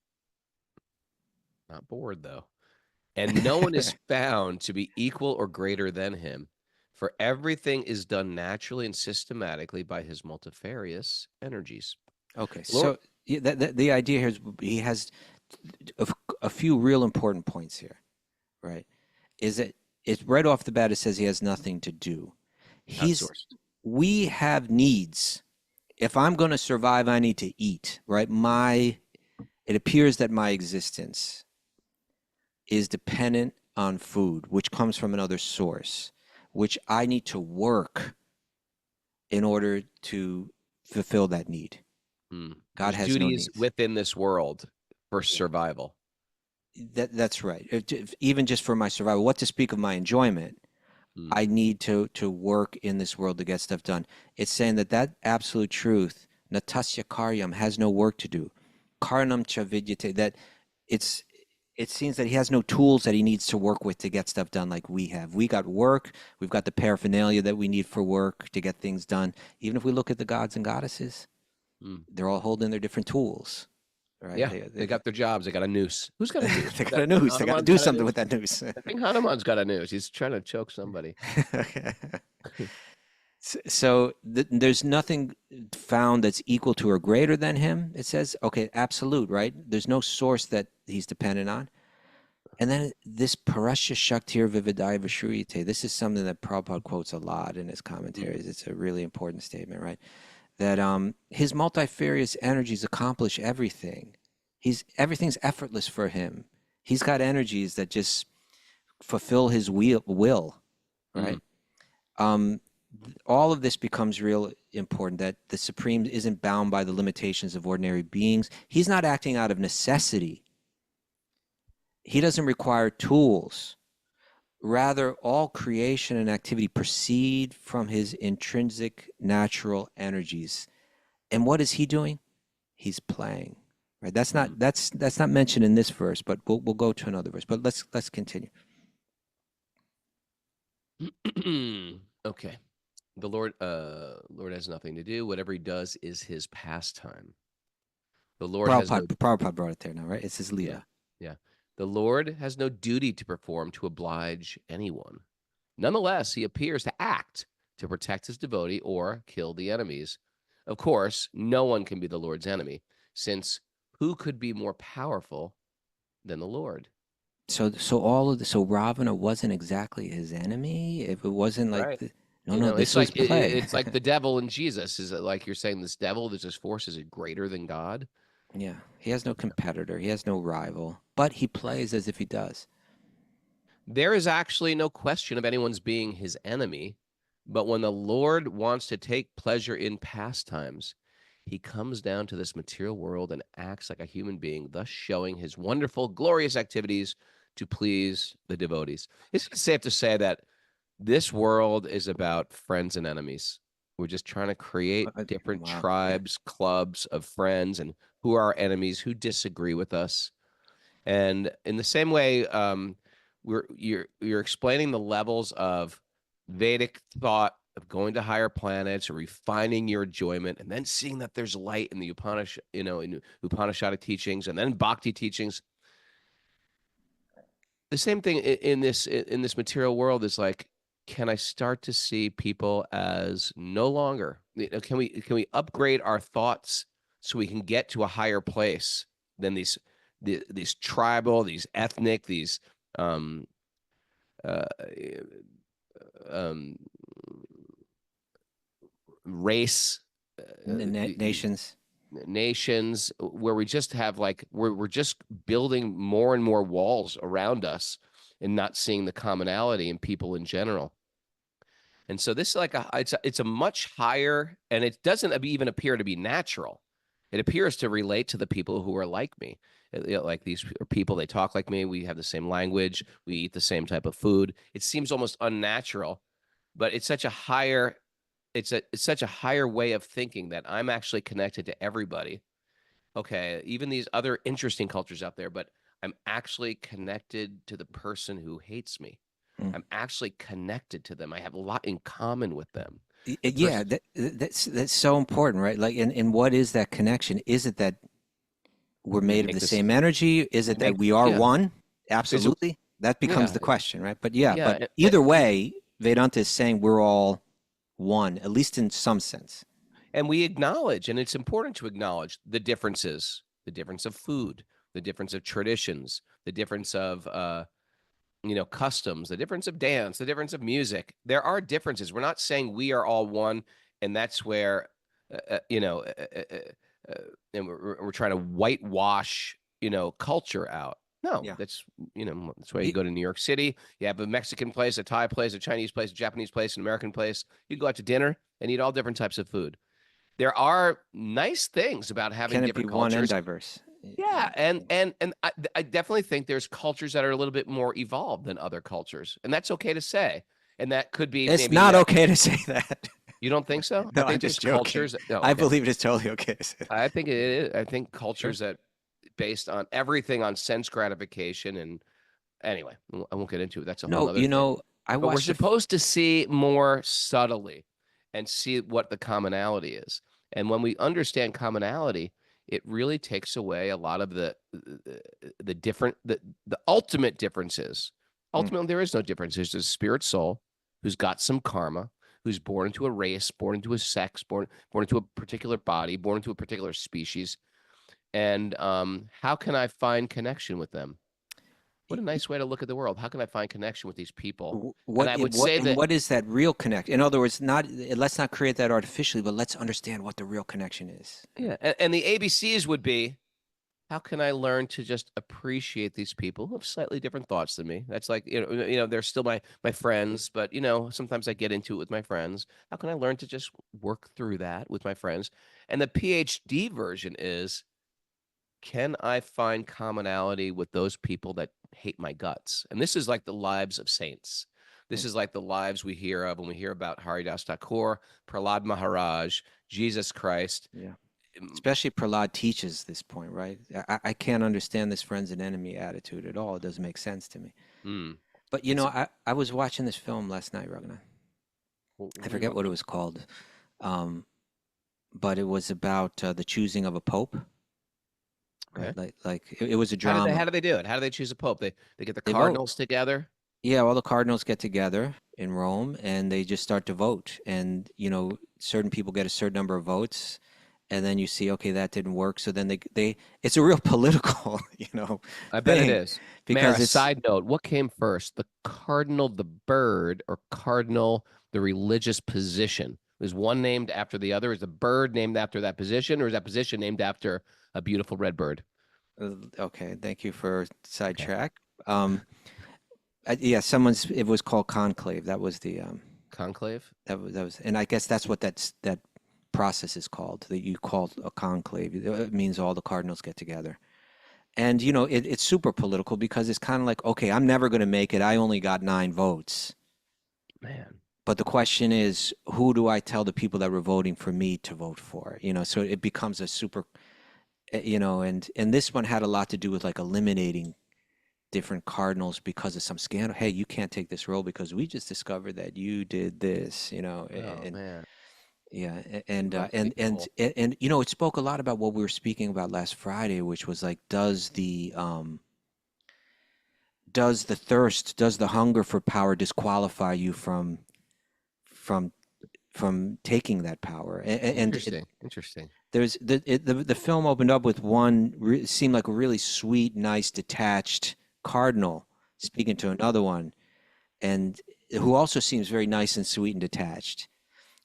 Speaker 2: Not bored, though. And no one is found to be equal or greater than him, for everything is done naturally and systematically by his multifarious energies.
Speaker 1: Okay,
Speaker 2: Lord,
Speaker 1: so the idea here is he has a few real important points here, right? Is that it's right off the bat, it says he has nothing to do. We have needs. If I'm going to survive, I need to eat, right? It appears that my existence is dependent on food, which comes from another source, which I need to work in order to fulfill that need. God has no needs
Speaker 2: within this world for survival.
Speaker 1: That's right. Even just for my survival, what to speak of my enjoyment, I need to work in this world to get stuff done. It's saying that absolute truth, natasya karyam, has no work to do. Karnam cha vidyate, that it seems that he has no tools that he needs to work with to get stuff done like we have. We got work, we've got the paraphernalia that we need for work to get things done. Even if we look at the gods and goddesses, they're all holding their different tools, right?
Speaker 2: Yeah, they got their jobs. They got a noose. Who's got a noose?
Speaker 1: They got a noose. They got to do something with that noose.
Speaker 2: I think Hanuman's got a noose. He's trying to choke somebody.
Speaker 1: So there's nothing found that's equal to or greater than him. It says, okay, absolute, right? There's no source that he's dependent on. And then this Parasya Shaktir Vividaya Vishruyate, this is something that Prabhupada quotes a lot in his commentaries. It's a really important statement, right? That his multifarious energies accomplish everything. Everything's effortless for him. He's got energies that just fulfill his will, right? All of this becomes real important, that the Supreme isn't bound by the limitations of ordinary beings. He's not acting out of necessity. He doesn't require tools. Rather, all creation and activity proceed from his intrinsic natural energies. And what is he doing? He's playing. Right? That's not mentioned in this verse, but we'll go to another verse. But let's continue.
Speaker 2: Okay. The Lord has nothing to do. Whatever he does is his pastime. The Lord
Speaker 1: Prabhupada brought it there now, right? It's his Leela.
Speaker 2: Yeah. The Lord has no duty to perform to oblige anyone. Nonetheless, he appears to act to protect his devotee or kill the enemies. Of course, no one can be the Lord's enemy, since who could be more powerful than the Lord?
Speaker 1: So Ravana wasn't exactly his enemy. If it wasn't like
Speaker 2: Right.
Speaker 1: no, this
Speaker 2: it's
Speaker 1: was
Speaker 2: like
Speaker 1: play.
Speaker 2: it's like the devil and Jesus. Is it like you're saying this devil, this force, is it greater than God?
Speaker 1: Yeah, he has no competitor. He has no rival, but he plays as if he does.
Speaker 2: There is actually no question of anyone's being his enemy, but when the Lord wants to take pleasure in pastimes, he comes down to this material world and acts like a human being, thus showing his wonderful, glorious activities to please the devotees. Isn't it safe to say that this world is about friends and enemies? We're just trying to create different
Speaker 1: Wow, yeah.
Speaker 2: tribes, clubs of friends, and who are our enemies, who disagree with us. And in the same way, you're explaining the levels of Vedic thought of going to higher planets or refining your enjoyment, and then seeing that there's light in the in Upanishadic teachings, and then Bhakti teachings. The same thing in this material world is like, can I start to see people as no longer? Can we upgrade our thoughts so we can get to a higher place than these tribal, these ethnic, these um, uh, um, race
Speaker 1: Nations.
Speaker 2: nations, where we just have like we're just building more and more walls around us and not seeing the commonality in people in general. And so this is like it's a much higher, and it doesn't even appear to be natural. It appears to relate to the people who are like me. Like these are people, they talk like me. We have the same language. We eat the same type of food. It seems almost unnatural, but it's such a higher, it's such a higher way of thinking that I'm actually connected to everybody. Okay, even these other interesting cultures out there, but I'm actually connected to the person who hates me. I'm actually connected to them. I have a lot in common with them.
Speaker 1: Yeah, that's so important, right? Like, and what is that connection? Is it that we're made of the same energy? Is it that we are one? Absolutely. That becomes the question, right? But but either way, Vedanta is saying we're all one, at least in some sense.
Speaker 2: And we acknowledge, and it's important to acknowledge the differences, the difference of food, the difference of traditions, the difference of customs, the difference of dance, the difference of music. There are differences. We're not saying we are all one, and that's where, and we're trying to whitewash, culture out. No, that's why you go to New York City. You have a Mexican place, a Thai place, a Chinese place, a Japanese place, an American place. You go out to dinner and eat all different types of food. There are nice things about having different cultures.
Speaker 1: One and diverse.
Speaker 2: Yeah, and I definitely think there's cultures that are a little bit more evolved than other cultures, and that's okay to say. And that could be.
Speaker 1: It's not okay to say that.
Speaker 2: You don't think so?
Speaker 1: No,
Speaker 2: I think
Speaker 1: I'm just joking.
Speaker 2: Cultures. No,
Speaker 1: I believe it's totally okay to say that.
Speaker 2: I think it is. I think cultures that based on everything on sense gratification, and anyway, I won't get into it. That's a whole other thing. But we're supposed to see more subtly and see what the commonality is. And when we understand commonality, it really takes away a lot of the ultimate differences. Ultimately, there is no difference. There's a spirit soul who's got some karma, who's born into a race, born into a sex, born into a particular body, born into a particular species. And how can I find connection with them? What a nice way to look at the world. How can I find connection with these people?
Speaker 1: What is that real connection? In other words, let's not create that artificially, but let's understand what the real connection is.
Speaker 2: Yeah, and the ABCs would be, how can I learn to just appreciate these people who have slightly different thoughts than me? That's like, they're still my friends, but sometimes I get into it with my friends. How can I learn to just work through that with my friends? And the PhD version is, can I find commonality with those people that hate my guts? And this is like the lives of saints. This is like the lives we hear of when we hear about Haridas Thakur, Prahlad Maharaj, Jesus Christ.
Speaker 1: Yeah. Especially Prahlad teaches this point, right? I can't understand this friends and enemy attitude at all. It doesn't make sense to me. But, I was watching this film last night, Raghunath. I forget what it was called. But it was about the choosing of a pope. Right? Like it was a drama.
Speaker 2: How do they do it? How do they choose a pope? They get the cardinals together?
Speaker 1: Yeah, all the cardinals get together in Rome and they just start to vote. And, certain people get a certain number of votes. and then you see, okay, that didn't work. So then they it's a real political,
Speaker 2: I bet it
Speaker 1: thing,
Speaker 2: is.
Speaker 1: because
Speaker 2: Mara,
Speaker 1: it's
Speaker 2: side note, what came first, the cardinal, the bird, or cardinal, the religious position? Is one named after the other? Is the bird named after that position, or is that position named after a beautiful red bird?
Speaker 1: okay. Thank you for
Speaker 2: Okay.
Speaker 1: sidetrack. Yeah, it was called conclave. That was the
Speaker 2: Conclave?
Speaker 1: that was, and I guess that's what that process is called. That you call a conclave. It means all the cardinals get together. And it's super political because it's kind of like, okay, I'm never going to make it. I only got 9 votes.
Speaker 2: Man.
Speaker 1: But the question is, who do I tell the people that were voting for me to vote for? So it becomes a super, and this one had a lot to do with like eliminating different cardinals because of some scandal. Hey, you can't take this role because we just discovered that you did this,
Speaker 2: Oh,
Speaker 1: and
Speaker 2: man.
Speaker 1: yeah, and
Speaker 2: Must
Speaker 1: and
Speaker 2: be
Speaker 1: and
Speaker 2: cool.
Speaker 1: and it spoke a lot about what we were speaking about last Friday, which was like, does the hunger for power disqualify you from taking that power?
Speaker 2: Interesting.
Speaker 1: There's the film opened up with one seemed like a really sweet, nice, detached cardinal speaking to another one, and who also seems very nice and sweet and detached.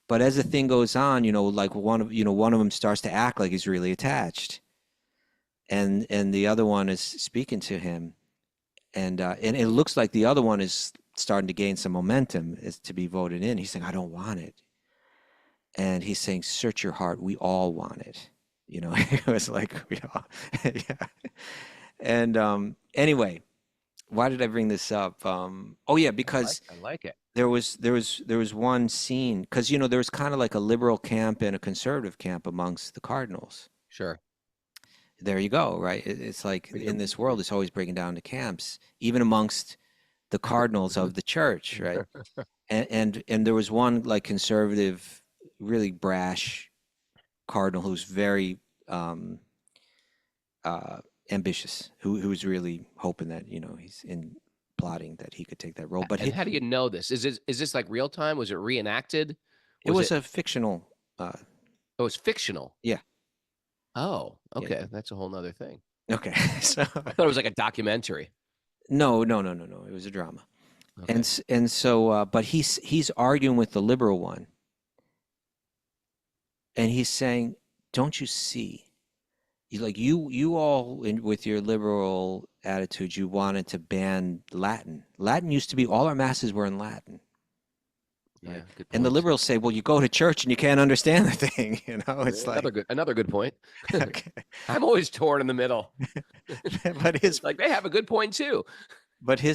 Speaker 1: But as the thing goes on, like one of them starts to act like he's really attached, and the other one is speaking to him, and it looks like the other one is starting to gain some momentum, is to be voted in. He's saying, "I don't want it," and he's saying, "Search your heart. We all want it." It was like we all, yeah. And anyway, why did I bring this up? Oh yeah, because
Speaker 2: I like it.
Speaker 1: there was one scene, because there was kind of like a liberal camp and a conservative camp amongst the cardinals.
Speaker 2: Sure.
Speaker 1: There you go, right? It's like in this world, it's always breaking down to camps, even amongst the cardinals of the church, right? And there was one like conservative, really brash cardinal who's very ambitious, who was really hoping that he's in plotting that he could take that role. But
Speaker 2: And how do you know this? Is this like real time? Was it reenacted?
Speaker 1: it was a fictional.
Speaker 2: Oh, it's fictional.
Speaker 1: Yeah.
Speaker 2: Oh,
Speaker 1: Yeah.
Speaker 2: okay. That's a whole nother thing.
Speaker 1: Okay. So
Speaker 2: I thought it was like a documentary.
Speaker 1: no. It was a drama.
Speaker 2: Okay.
Speaker 1: And so, but he's arguing with the liberal one, and he's saying, "Don't you see? You all with your liberal attitude, you wanted to ban Latin. Latin used to be all our masses were in Latin,
Speaker 2: Yeah,
Speaker 1: right?
Speaker 2: good
Speaker 1: And the
Speaker 2: point.
Speaker 1: liberals say, well, you go to church and you can't understand the thing. It's like
Speaker 2: Another good point.
Speaker 1: okay,
Speaker 2: I'm always torn in the middle.
Speaker 1: but his
Speaker 2: Like they have a good point too.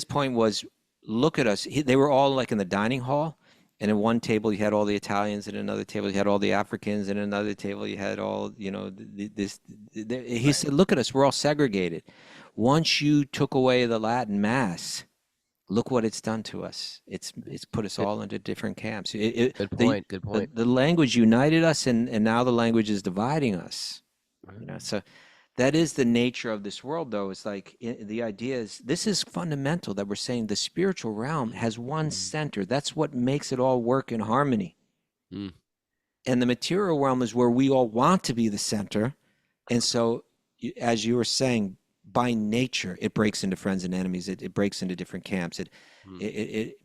Speaker 1: point was, look at us. They were all like in the dining hall. And at one table you had all the Italians, and another table you had all the Africans, and another table you had all, he said, look at us, we're all segregated. Once you took away the Latin Mass, look what it's done to us. It's put us all into different camps.
Speaker 2: Good point. Good point.
Speaker 1: The language united us, and now the language is dividing us. So that is the nature of this world, though. It's like the idea is, this is fundamental, that we're saying the spiritual realm has one center. That's what makes it all work in harmony.
Speaker 2: Mm.
Speaker 1: And the material realm is where we all want to be the center. And so, as you were saying, by nature, it breaks into friends and enemies. It breaks into different camps.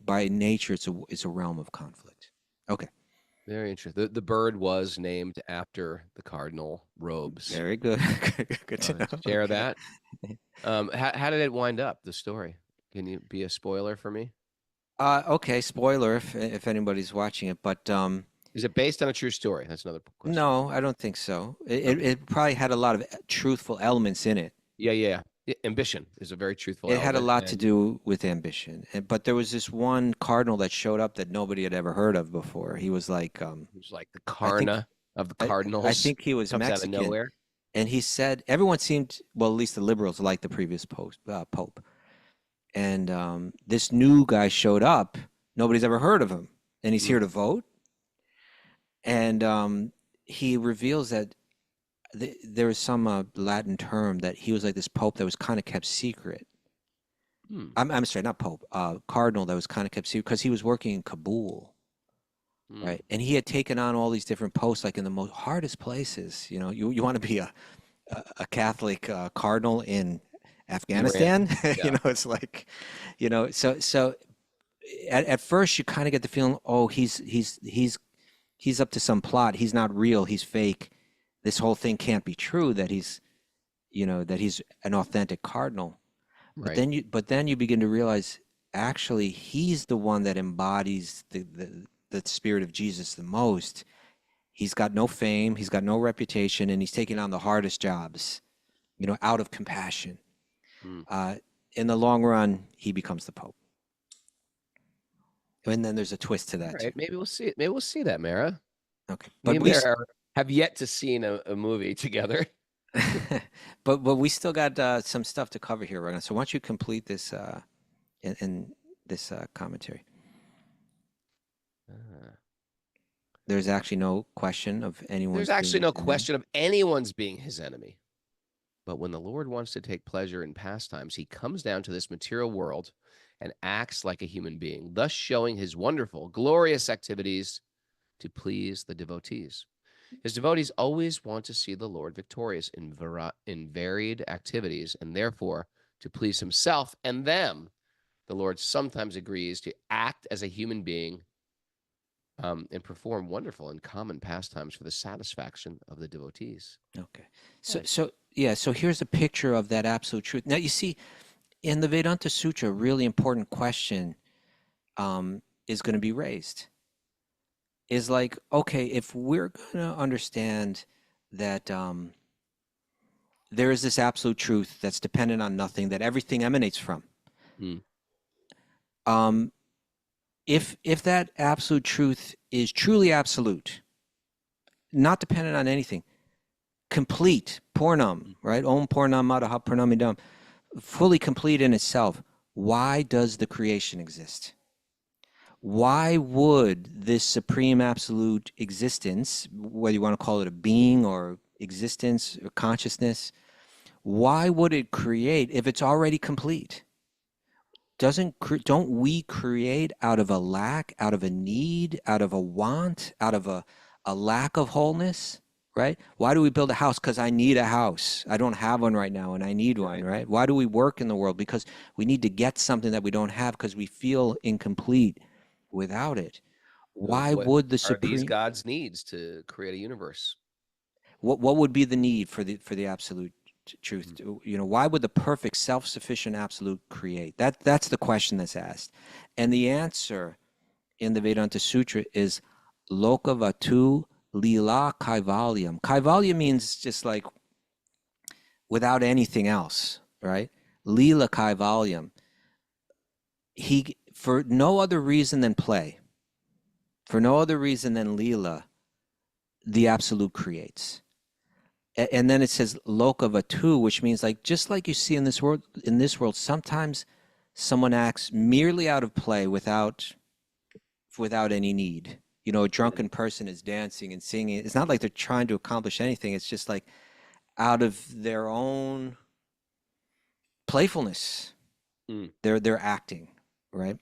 Speaker 1: By nature, it's a realm of conflict. Okay.
Speaker 2: Very interesting. The bird was named after the cardinal robes.
Speaker 1: Very good. Good to know.
Speaker 2: Share
Speaker 1: Okay.
Speaker 2: that. How did it wind up, the story? Can you be a spoiler for me?
Speaker 1: Okay, spoiler if anybody's watching it, but
Speaker 2: Is it based on a true story? That's another question.
Speaker 1: no, I don't think so. It probably had a lot of truthful elements in it.
Speaker 2: Yeah. Ambition is a very truthful
Speaker 1: It had a
Speaker 2: element,
Speaker 1: lot to
Speaker 2: and
Speaker 1: do with ambition, but there was this one cardinal that showed up that nobody had ever heard of before. He was like,
Speaker 2: it was like the Karna of the Cardinals.
Speaker 1: I think he was
Speaker 2: comes
Speaker 1: Mexican.
Speaker 2: out of nowhere.
Speaker 1: And he said everyone seemed, well, at least the liberals, liked the previous pope. And this new guy showed up. Nobody's ever heard of him, and he's here to vote. And he reveals that there was some Latin term that he was like this pope that was kind of kept secret. I'm sorry, not pope, cardinal that was kind of kept secret because he was working in Kabul. right? And he had taken on all these different posts, like in the most hardest places. You know, you want to be a Catholic cardinal in Afghanistan. You
Speaker 2: Yeah.
Speaker 1: know, it's like, you know, so at first you kind of get the feeling, oh, he's up to some plot. He's not real. He's fake. This whole thing can't be true. That he's, you know, that he's an authentic cardinal. But
Speaker 2: Right.
Speaker 1: then you begin to realize actually he's the one that embodies the spirit of Jesus the most. He's got no fame, he's got no reputation, and he's taking on the hardest jobs, you know, out of compassion.
Speaker 2: Mm.
Speaker 1: In the long run, he becomes the Pope. And then there's a twist to
Speaker 2: All
Speaker 1: that too.
Speaker 2: right. Maybe we'll see it. Maybe we'll see that, Mara.
Speaker 1: Okay,
Speaker 2: Me
Speaker 1: but
Speaker 2: and
Speaker 1: we
Speaker 2: Mara have yet to see a movie together.
Speaker 1: but we still got some stuff to cover here, Raghunath. So why don't you complete this in this commentary? There's actually no question of anyone.
Speaker 2: There's actually no question of anyone's being his enemy. But when the Lord wants to take pleasure in pastimes, he comes down to this material world and acts like a human being, thus showing his wonderful, glorious activities to please the devotees. His devotees always want to see the Lord victorious in varied activities, and therefore, to please himself and them, the Lord sometimes agrees to act as a human being and perform wonderful and common pastimes for the satisfaction of the devotees.
Speaker 1: Okay. So here's a picture of that absolute truth. Now you see, in the Vedanta Sutra, a really important question is going to be raised. Is like, okay, if we're going to understand that there is this absolute truth that's dependent on nothing, that everything emanates from. If that absolute truth is truly absolute, not dependent on anything, complete, Purnam, right? Om Purnam Madaha Purnamidam, fully complete in itself, why does the creation exist? Why would this supreme absolute existence, whether you want to call it a being or existence or consciousness, why would it create if it's already complete? Don't we create out of a lack, out of a need, out of a want, out of a lack of wholeness, right? Why do we build a house? Because I need a house. I don't have one right now and I need one, right? Why do we work in the world? Because we need to get something that we don't have because we feel incomplete without it. Why would the
Speaker 2: Are these
Speaker 1: supreme
Speaker 2: God's needs to create a universe?
Speaker 1: what would be the need for the absolute truth? You know, why would the perfect self-sufficient absolute create? That's the question that's asked. And the answer in the Vedanta Sutra is lokavatu lila kaivalyam. Kaivalya means just like without anything else, right? Lila kaivalyam. He, for no other reason than play, for no other reason than lila, the absolute creates. And then it says lokavatu, which means like just like you see in this world, sometimes someone acts merely out of play without any need. You know, a drunken person is dancing and singing. It's not like they're trying to accomplish anything. It's just like out of their own playfulness. They're acting, right?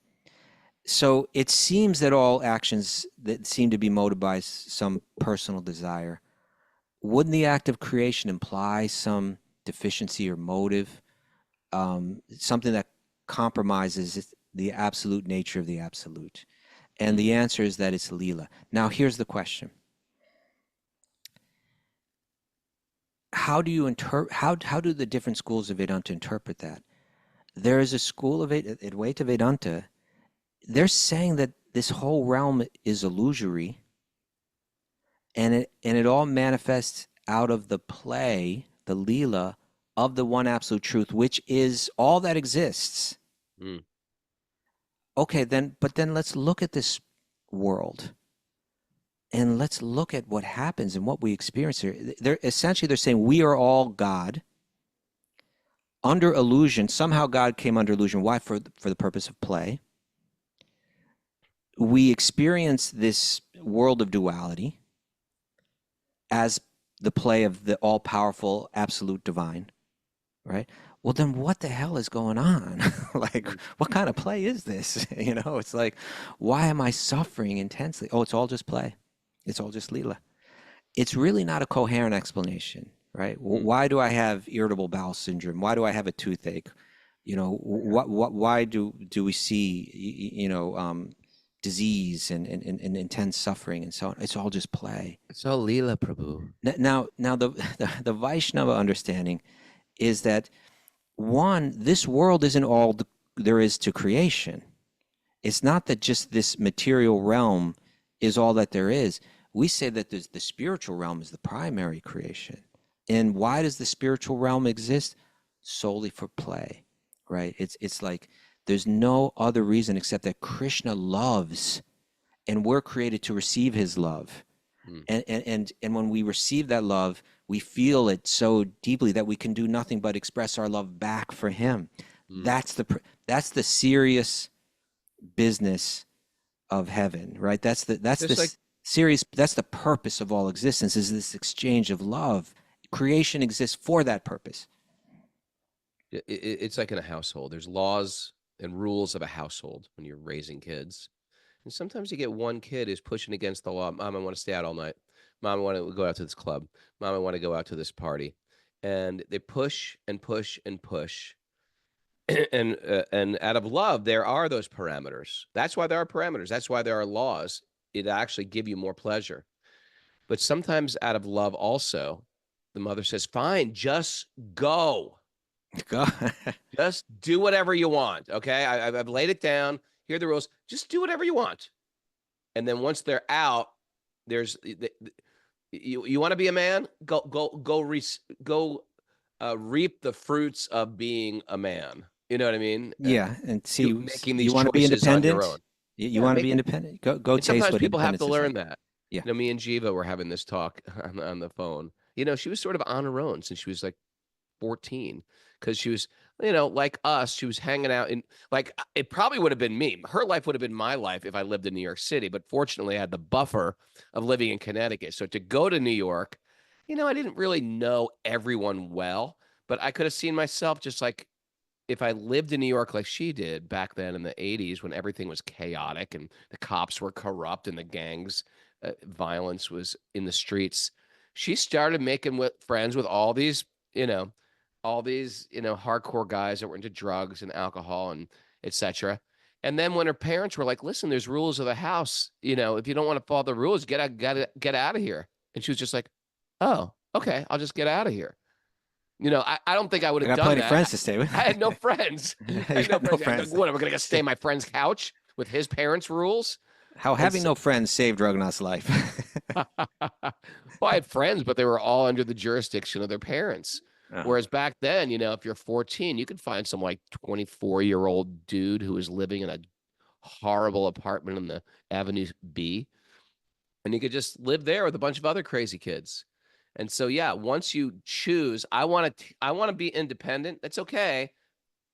Speaker 1: So it seems that all actions that seem to be motivated by some personal desire, wouldn't the act of creation imply some deficiency or motive, something that compromises the absolute nature of the absolute? And the answer is that it's Leela. Now, here's the question. How do you how do the different schools of Vedanta interpret that? There is a school of Advaita Vedanta. They're saying that this whole realm is illusory, and it all manifests out of the play, the Leela, of the one absolute truth, which is all that exists. Okay, but then let's look at this world, and let's look at what happens and what we experience here. They're saying we are all God under illusion. Somehow God came under illusion. Why? For the purpose of play. We experience this world of duality as the play of the all-powerful absolute divine, right? well, then what the hell is going on? Like, what kind of play is this? You know, it's like, why am I suffering intensely? Oh, it's all just play. It's all just Leela. It's really not a coherent explanation, right? Why do I have irritable bowel syndrome? Why do I have a toothache? You know, why do we see, disease and intense suffering and so on? It's all just play.
Speaker 2: It's all Leela, Prabhu.
Speaker 1: Now, the Vaishnava understanding is that, one, this world isn't all there is to creation. It's not that just this material realm is all that there is. We say that the spiritual realm is the primary creation. And why does the spiritual realm exist? Solely for play, right? It's like there's no other reason except that Krishna loves, and we're created to receive his love. And when we receive that love, we feel it so deeply that we can do nothing but express our love back for him. That's the serious business of heaven, right? That's the serious. That's the purpose of all existence, is this exchange of love. Creation exists for that purpose.
Speaker 2: It's like in a household. There's laws and rules of a household when you're raising kids. And sometimes you get one kid who's pushing against the law. Mom, I want to stay out all night. Mom, I want to go out to this club. Mom, I want to go out to this party. And they push and push and push. And out of love, there are those parameters. That's why there are parameters. That's why there are laws. It actually give you more pleasure. But sometimes out of love also, the mother says, fine, just go. Just do whatever you want. Okay. I've laid it down. Here are the rules. Just do whatever you want. And then once they're out, there's you want to be a man? Go reap the fruits of being a man. You know what I mean?
Speaker 1: Yeah, and see,
Speaker 2: making these
Speaker 1: you want to be
Speaker 2: choices on
Speaker 1: independent.
Speaker 2: your own.
Speaker 1: You want to be independent. Go taste
Speaker 2: Sometimes
Speaker 1: what
Speaker 2: people have to
Speaker 1: independence is
Speaker 2: learn
Speaker 1: like.
Speaker 2: that.
Speaker 1: Yeah.
Speaker 2: You know, me and Jiva were having this talk on the phone. You know, she was sort of on her own since she was like 14, because she was, you know, like us, she was hanging out in, like, it probably would have been me. Her life would have been my life if I lived in New York City. But fortunately, I had the buffer of living in Connecticut. So to go to New York, you know, I didn't really know everyone well, but I could have seen myself just like, if I lived in New York like she did back then in the 80s, when everything was chaotic and the cops were corrupt and the gangs, violence was in the streets, she started making friends with all these, hardcore guys that were into drugs and alcohol and etc. And then when her parents were like, listen, there's rules of the house, you know, if you don't want to follow the rules, get out of here. And she was just like, oh, okay, I'll just get out of here. You know, I don't think I would have done that.
Speaker 1: I got plenty of friends to stay with.
Speaker 2: I had no friends. I had no friends. What, am I going to stay on my friend's couch with his parents' rules?
Speaker 1: How having no friends saved Raghunath's life.
Speaker 2: Well, I had friends, but they were all under the jurisdiction of their parents.
Speaker 1: Oh.
Speaker 2: Whereas back then, you know, if you're 14, you could find some like 24-year-old dude who was living in a horrible apartment in the Avenue B. And you could just live there with a bunch of other crazy kids. And so, yeah, once you choose, I want to be independent. That's okay.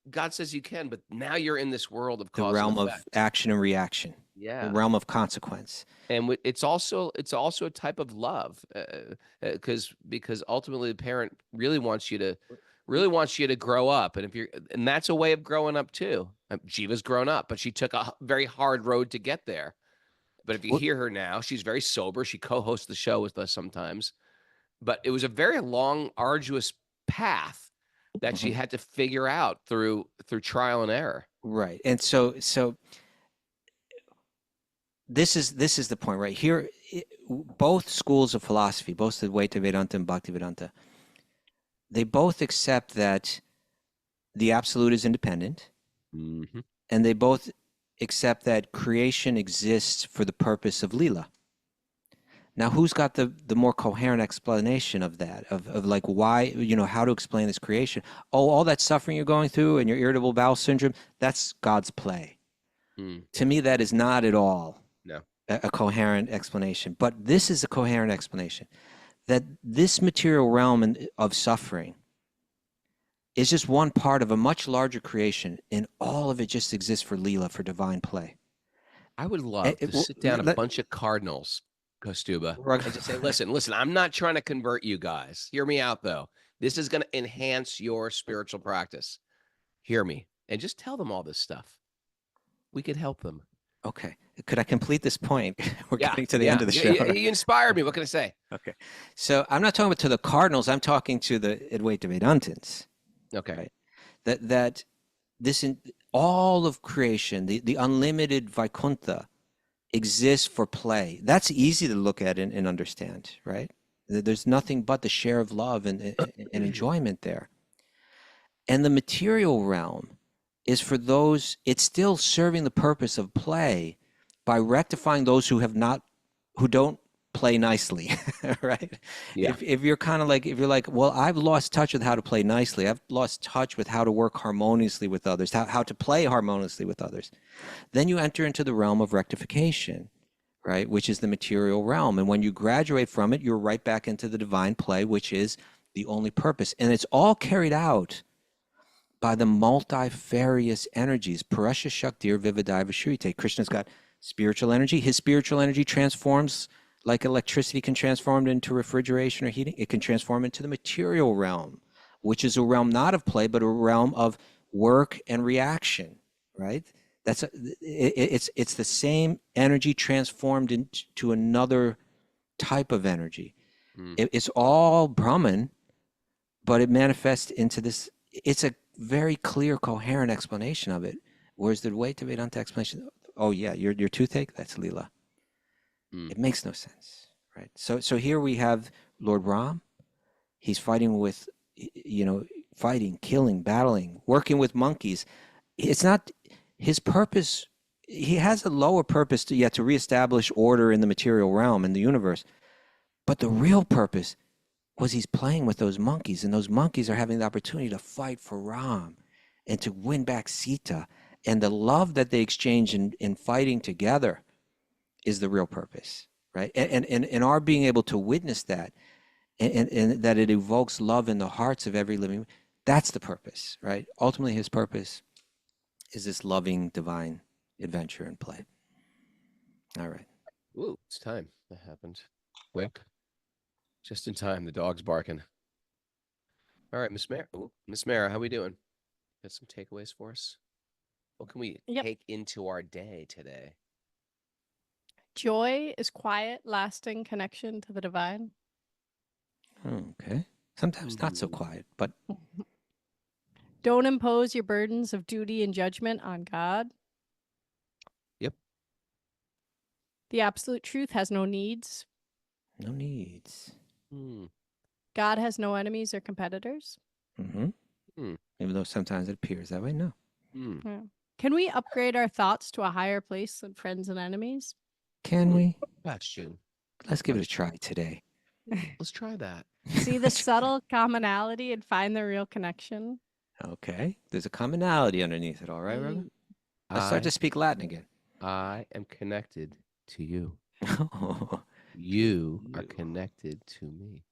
Speaker 2: God says you can, but now you're in this world of cause
Speaker 1: the realm
Speaker 2: and
Speaker 1: of
Speaker 2: effect.
Speaker 1: action and reaction.
Speaker 2: Yeah,
Speaker 1: the realm of consequence.
Speaker 2: And it's also a type of love, because ultimately the parent really wants you to grow up, and that's a way of growing up too. Jiva's grown up, but she took a very hard road to get there. But if you hear her now, she's very sober. She co-hosts the show with us sometimes. But it was a very long, arduous path that she had to figure out through trial and error.
Speaker 1: Right. And so this is the point right here. Both schools of philosophy, both the Advaita Vedanta and Bhakti Vedanta, they both accept that the absolute is independent, and they both accept that creation exists for the purpose of Leela. Now, who's got the more coherent explanation of that, of like why, you know, how to explain this creation? Oh, all that suffering you're going through and your irritable bowel syndrome, that's God's play. To me, that is not at all a coherent explanation. But this is a coherent explanation, that this material realm of suffering is just one part of a much larger creation, and all of it just exists for Leela, for divine play.
Speaker 2: I would love to sit down a bunch of cardinals, Kaustubha, and just say, listen, I'm not trying to convert you guys. Hear me out, though. This is going to enhance your spiritual practice. Hear me. And just tell them all this stuff. We could help them.
Speaker 1: Okay. Could I complete this point? We're
Speaker 2: Yeah,
Speaker 1: getting to the end of the show.
Speaker 2: You inspired me. What can I say?
Speaker 1: Okay. So I'm not talking about to the cardinals. I'm talking to the Advaita Vedantins.
Speaker 2: Okay.
Speaker 1: Right. That this all of creation, the unlimited Vaikuntha exists for play. That's easy to look at and understand, right? There's nothing but the share of love and enjoyment there. And the material realm is for those, it's still serving the purpose of play by rectifying those who don't play nicely, right?
Speaker 2: Yeah.
Speaker 1: If you're kind of like, if you're like, well, I've lost touch with how to play nicely. I've lost touch with how to work harmoniously with others, how to play harmoniously with others. Then you enter into the realm of rectification, right? Which is the material realm. And when you graduate from it, you're right back into the divine play, which is the only purpose. And it's all carried out by the multifarious energies. Parasya Shaktir Vividaiva Shrite. Krishna's got spiritual energy. His spiritual energy transforms like electricity can transform into refrigeration or heating. It can transform into the material realm, which is a realm not of play, but a realm of work and reaction, right? It's the same energy transformed into another type of energy. It's all Brahman, but it manifests into this. It's a very clear, coherent explanation of it. Whereas the Advaita Vedanta explanation, oh yeah, your toothache, that's Leela. It makes no sense, right? So here we have Lord Ram. He's fighting with, fighting, killing, battling, working with monkeys. It's not his purpose. He has a lower purpose to reestablish order in the material realm, in the universe. But the real purpose was he's playing with those monkeys, and those monkeys are having the opportunity to fight for Ram and to win back Sita. And the love that they exchange in fighting together is the real purpose, right? And our being able to witness that and that it evokes love in the hearts of every living, that's the purpose, right? Ultimately, his purpose is this loving divine adventure and play. All right.
Speaker 2: Ooh, it's time. That happened quick. Just in time. The dog's barking. All right, Miss Mara. Miss Mara, how we doing? Got some takeaways for us? What can we take into our day today?
Speaker 4: Joy is quiet, lasting connection to the divine.
Speaker 1: Okay. Sometimes not so quiet, but
Speaker 4: Don't impose your burdens of duty and judgment on God.
Speaker 2: Yep.
Speaker 4: The absolute truth has no needs.
Speaker 1: no needs.
Speaker 4: God has no enemies or competitors.
Speaker 1: Even though sometimes it appears that way, no.
Speaker 4: Yeah. Can we upgrade our thoughts to a higher place than friends and enemies?
Speaker 1: Can we?
Speaker 2: Question.
Speaker 1: Let's give it a try today.
Speaker 2: Let's try that.
Speaker 4: See the subtle commonality and find the real connection.
Speaker 1: Okay. There's a commonality underneath it, all right, Raghunath? Let's start to speak Latin again.
Speaker 2: I am connected to you.
Speaker 1: Oh,
Speaker 2: You are connected to me.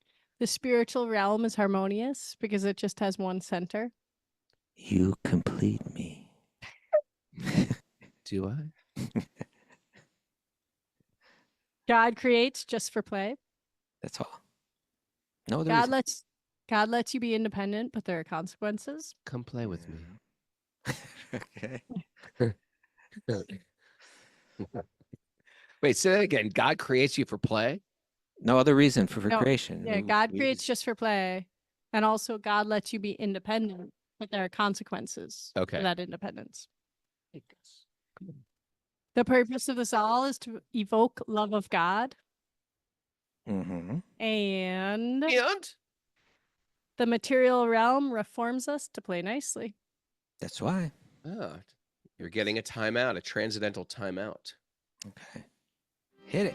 Speaker 4: The spiritual realm is harmonious because it just has one center.
Speaker 1: you complete me.
Speaker 2: Do I?
Speaker 4: God creates just for play.
Speaker 1: That's all. No,
Speaker 4: God lets you be independent, but there are consequences.
Speaker 2: Come play with me.
Speaker 1: Okay.
Speaker 2: Wait, say that again. God creates you for play?
Speaker 1: No other reason for
Speaker 4: No,
Speaker 1: creation.
Speaker 4: Yeah, God creates just for play. And also God lets you be independent, but there are consequences
Speaker 2: Okay.
Speaker 4: for that independence. The purpose of this all is to evoke love of God
Speaker 1: Mm-hmm.
Speaker 4: and
Speaker 2: And?
Speaker 4: the material realm reforms us to play nicely.
Speaker 1: That's why.
Speaker 2: You're getting a timeout, a transcendental timeout.
Speaker 1: Okay. Hit it.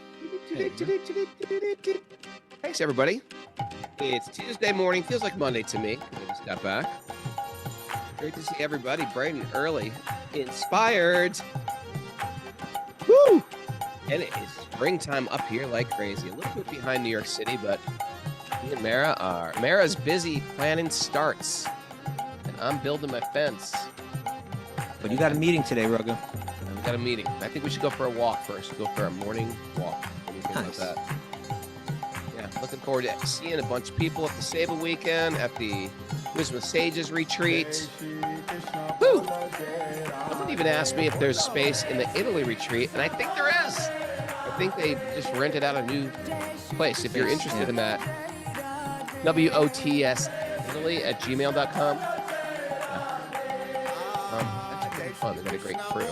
Speaker 2: Thanks, everybody. It's Tuesday morning. Feels like Monday to me. I just got back. Great to see everybody bright and early. Inspired. Woo! And it is springtime up here like crazy. A little bit behind New York City, but me and Mara are. Mara's busy planning starts. And I'm building my fence.
Speaker 1: But you got a meeting today, Raghu.
Speaker 2: We got a meeting. I think we should go for a walk first. Go for a morning walk. What do you think
Speaker 1: Nice.
Speaker 2: about that? Yeah, looking forward to seeing a bunch of people at the Sable Weekend, at the Wisdom of Sages retreat. Woo! Someone even asked me if there's space in the Italy retreat, and I think there is. I think they just rented out a new place. If you're interested in that, WOTSItaly@gmail.com. That's really fun. They got a great crew.